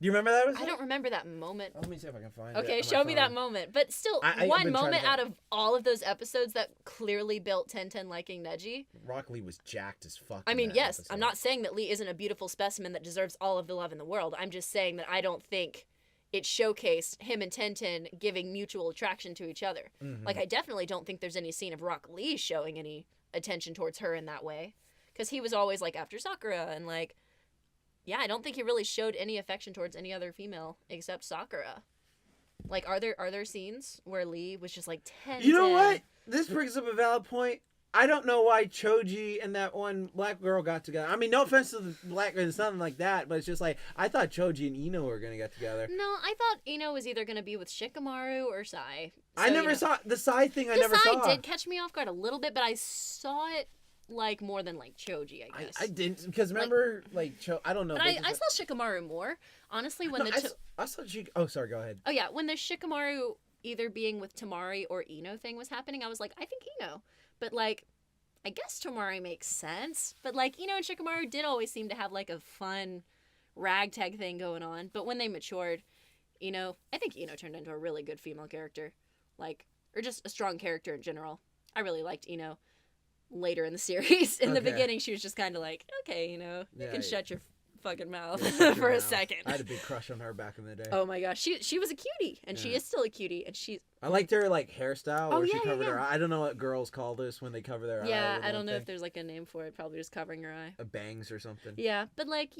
Do you remember that episode? I don't remember that moment. Let me see if I can find it. Okay, on my show me that phone. moment. But still, I've one been trying moment to- out of all of those episodes that clearly built Tenten liking Neji. Rock Lee was jacked as fuck. I in mean, that yes, episode. I'm not saying that Lee isn't a beautiful specimen that deserves all of the love in the world. I'm just saying that I don't think it showcased him and Tenten giving mutual attraction to each other. Mhm. Like, I definitely don't think there's any scene of Rock Lee showing any attention towards her in that way. Because he was always, like, after Sakura, and, like, yeah, I don't think he really showed any affection towards any other female except Sakura. Like, are there scenes where Lee was just like, Tenten? You know what? This brings up a valid point. I don't know why Choji and that one black girl got together. I mean, no offense to the black girl, it's nothing like that, but it's just like, I thought Choji and Ino were going to get together. No, I thought Ino was either going to be with Shikamaru or Sai. I So, never you know. saw the side thing. I The never Sai saw. did catch me off guard a little bit, but I saw it like more than like Choji, I guess. I didn't, because remember, like, I don't know. but they I just- saw Shikamaru more. Honestly, when No, the I saw she. Oh, sorry. Go ahead. oh yeah, when the Shikamaru either being with Tamari or Ino thing was happening, I was like, I think Ino. But like, I guess Tamari makes sense. But like, Ino and Shikamaru did always seem to have like a fun ragtag thing going on. But when they matured, I think Ino turned into a really good female character, like, or just a strong character in general. I really liked Ino later in the series. In the Okay. beginning, she was just kind of like, okay, you Yeah, can yeah. shut your fucking mouth Yeah, shut your for a mouth. second. I had a big crush on her back in the day. Oh my gosh, she was a cutie, and she Yeah. is still a cutie, and she's I liked her like hairstyle Oh, where she yeah, covered yeah. her eye. I don't know what girls call this when they cover their eye. yeah. with I don't one know if thing. there's like a name for it. Probably just covering her eye. A bangs or something. Yeah, but like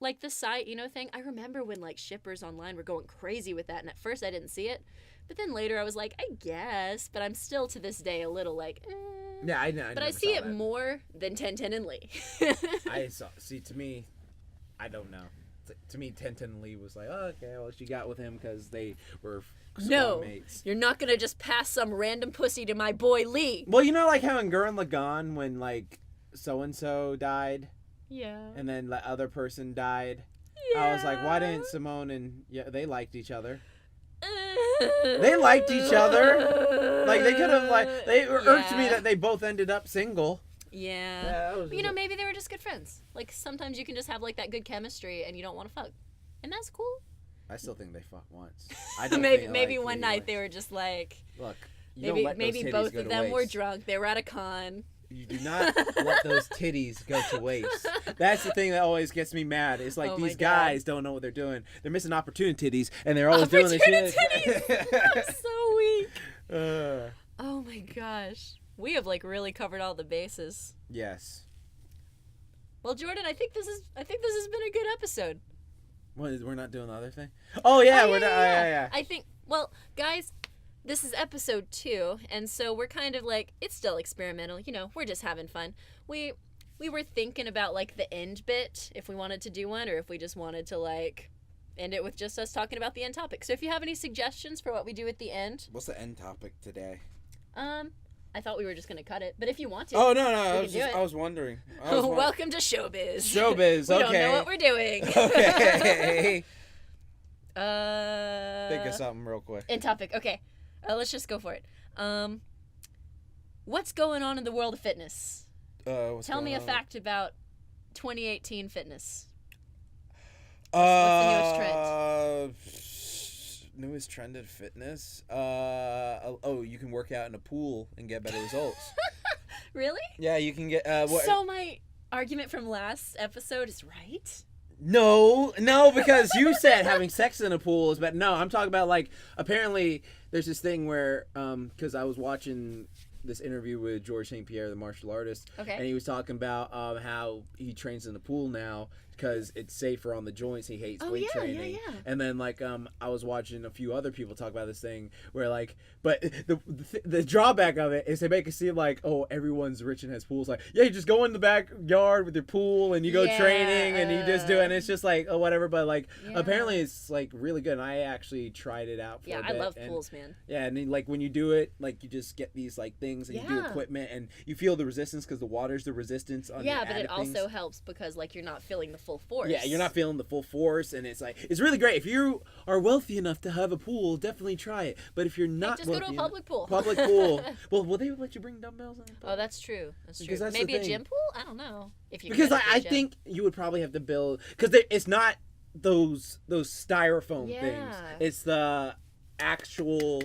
like the Sai thing. I remember when like shippers online were going crazy with that, and at first I didn't see it, but then later I was like, I guess. But I'm still to this day a little like. Yeah, I know. But I see it more than Tenten and Lee. I saw. See, to me, I don't know. To me, Tenten and Lee was like, oh, okay, well, she got with him because they were No, mates. you're not gonna just pass some random pussy to my boy Lee. Well, you know, like how in Gurren Lagann, when like so and so died, Yeah. and then the other person died. Yeah. I was like, why didn't Simone and they liked each other? They They liked each other. Like they could have like irked me Yeah. that they both ended up single. Yeah. that was But, maybe they were just good friends. Like, sometimes you can just have, like, that good chemistry and you don't want to fuck. And that's cool. I still think they fucked once. I don't maybe think, maybe like, one Lee night was- they were just like, Look, you don't let those maybe titties both go of to them were waste. drunk. They were at a con. You do not let those titties go to waste. That's the thing that always gets me mad. It's like Oh my these God. guys don't know what they're doing. They're missing opportunities, and they're always doing this shit. I'm so weak. Uh, Oh my gosh. We have, like, really covered all the bases. yes. Well, Jordan, I think this has been a good episode. We're not doing the other thing? Oh, yeah, we're not. Yeah. I think, well, guys, this is episode 2, and so we're kind of like, it's still experimental, we're just having fun. We were thinking about, like, the end bit, if we wanted to do one, or if we just wanted to, like, end it with just us talking about the end topic. So if you have any suggestions for what we do at the end, What's the end topic today? I thought we were just going to cut it, but if you want to. Oh, no, can do it. I was wondering. Welcome to Showbiz. Showbiz, We okay. don't know what we're doing. Okay. Think Think of something real quick. End topic. Okay, let's just go for it. What's going on in the world of fitness? Tell me a fact about 2018 fitness. What's the newest trend in fitness? You can work out in a pool and get better results. Really? Yeah, you can get. So my argument from last episode is right? No, because you said having sex in a pool is better. No, I'm talking about like apparently there's this thing where because I was watching this interview with George St. Pierre, the martial artist, and he was talking about how he trains in the pool now because it's safer on the joints. He hates weight training. Yeah. And then like I was watching a few other people talk about this thing where like, but the drawback of it is they make it seem like, oh, everyone's rich and has pools. Like, yeah, you just go in the backyard with your pool and you go training and you just do it. And it's just like, oh, whatever. But like apparently it's like really good. And I actually tried it out for a bit. I love pools, man. Yeah, and then, like when you do it, like you just get these like things and you do equipment and you feel the resistance because the water's the resistance on but it also helps because like you're not feeling the full force. Yeah, you're not feeling the full force, and it's like it's really great. If you are wealthy enough to have a pool, definitely try it. But if you're not, just go to a public pool. Well, will they let you bring dumbbells in? Oh, that's true. That's true. That's maybe a gym pool. I don't know if you. Because I think you would probably have to build because it's not those styrofoam things. It's the actual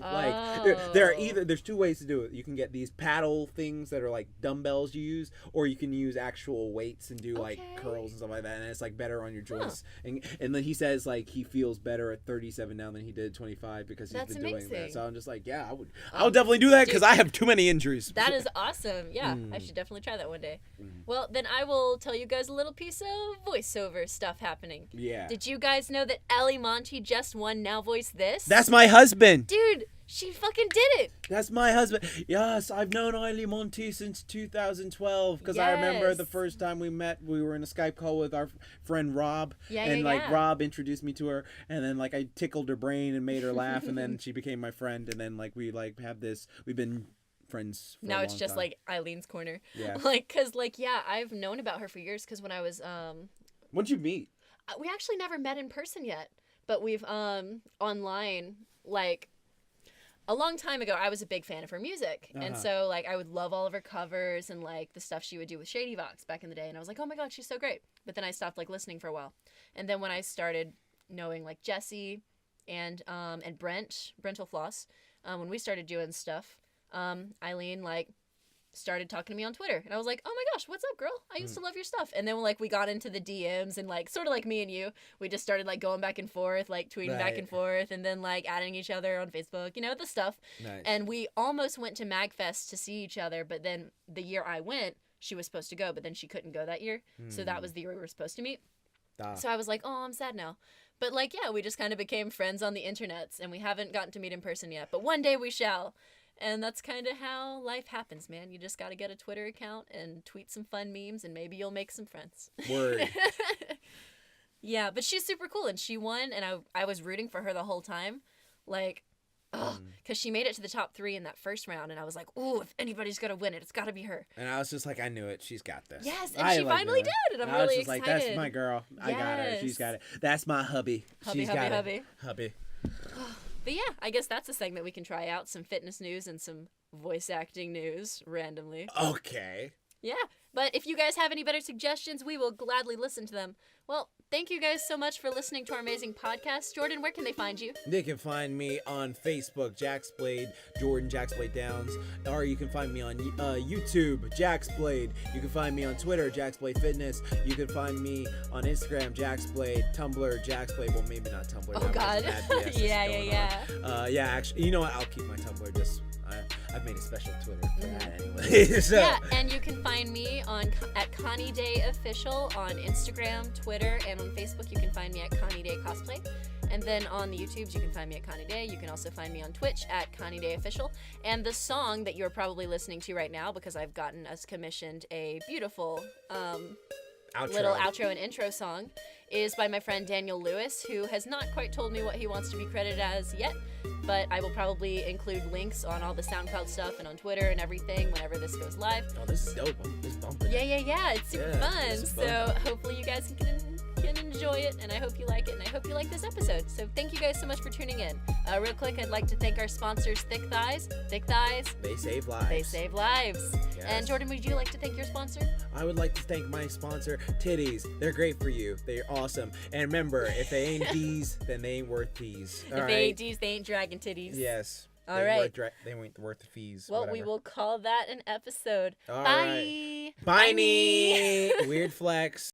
there's two ways to do it. You can get these paddle things that are like dumbbells you use, or you can use actual weights and do like curls and stuff like that, and it's like better on your joints. And then he says like he feels better at 37 now than he did at 25 because he's been doing that. So I'm just like, yeah, I would definitely do that because I have too many injuries. That is awesome. Yeah, I should definitely try that one day. Well, then I will tell you guys a little piece of voiceover stuff happening. Yeah. Did you guys know that Ellie Monty just won Now Voice This? That's my husband. Dude, she fucking did it. That's my husband. Yes, I've known Eileen Monty since 2012 because I remember the first time we met, we were in a Skype call with our friend Rob. Rob introduced me to her, and then like I tickled her brain and made her laugh, and then she became my friend, and then like we like have this. We've been friends for now a long it's just time. like Eileen's corner. Yeah. Like, cause like I've known about her for years. Cause when I was When'd you meet? We actually never met in person yet, but we've online like. A long time ago, I was a big fan of her music. And so, like, I would love all of her covers and, like, the stuff she would do with Shady Vox back in the day. And I was like, oh, my God, she's so great. But then I stopped, like, listening for a while. And then when I started knowing, like, Jesse and Brental Floss, when we started doing stuff, Eileen, like, started talking to me on Twitter. And I was like, oh, my gosh, what's up, girl? I used to love your stuff. And then, like, we got into the DMs and, like, sort of like me and you, we just started, like, going back and forth, like, tweeting back and forth, and then, like, adding each other on Facebook, you know, the stuff. Nice. And we almost went to MagFest to see each other, but then the year I went, she was supposed to go, but then she couldn't go that year. So that was the year we were supposed to meet. So I was like, oh, I'm sad now. But, like, yeah, we just kind of became friends on the internets, and we haven't gotten to meet in person yet. But one day we shall. And that's kind of how life happens, man. You just got to get a Twitter account and tweet some fun memes, and maybe you'll make some friends. Word. Yeah, but she's super cool, and she won, and I was rooting for her the whole time. Like, because she made it to the top 3 in that first round, and I was like, ooh, if anybody's going to win it, it's got to be her. And I was just like, I knew it. She's got this. Yes, and she finally did, and I'm really excited. I was just like, that's my girl. I got her. She's got it. That's my hubby. She's got it. Hubby. But yeah, I guess that's a segment we can try out. Some fitness news and some voice acting news randomly. Okay. Yeah, but if you guys have any better suggestions, we will gladly listen to them. Well, thank you guys so much for listening to our amazing podcast. Jordan, where can they find you? They can find me on Facebook, JaxBlade, Jordan JaxBlade Downs. Or you can find me on YouTube, JaxBlade. You can find me on Twitter, JaxBlade Fitness. You can find me on Instagram, JaxBlade, Tumblr, JaxBlade. Well, maybe not Tumblr. Oh, God. Yeah, actually, you know what? I'll keep my Tumblr just... I've made a special Twitter for that anyway. So. Yeah, and you can find me at KaniDay Official on Instagram, Twitter, and on Facebook. You can find me at KaniDay Cosplay. And then on the YouTubes, you can find me at KaniDay. You can also find me on Twitch at KaniDay Official. And the song that you're probably listening to right now, because I've gotten us commissioned a beautiful little outro and intro song, is by my friend Daniel Lewis, who has not quite told me what he wants to be credited as yet, but I will probably include links on all the SoundCloud stuff and on Twitter and everything whenever this goes live. Oh, this is dope. This bumping. Yeah. It's super fun. So hopefully you guys can enjoy enjoy it, and I hope you like it, and I hope you like this episode. So thank you guys so much for tuning in. Real quick, I'd like to thank our sponsors, Thick Thighs. Thick Thighs. They save lives. They save lives. Yes. And Jordan, would you like to thank your sponsor? I would like to thank my sponsor, Tiddies. They're great for you. They're awesome. And remember, if they ain't D's, then they ain't worth T's. If they ain't D's, they ain't dragon titties. Yes. All right. They ain't worth the fees. Well, whatever. we will call that an episode. All Bye. right. Bye. Weird flex.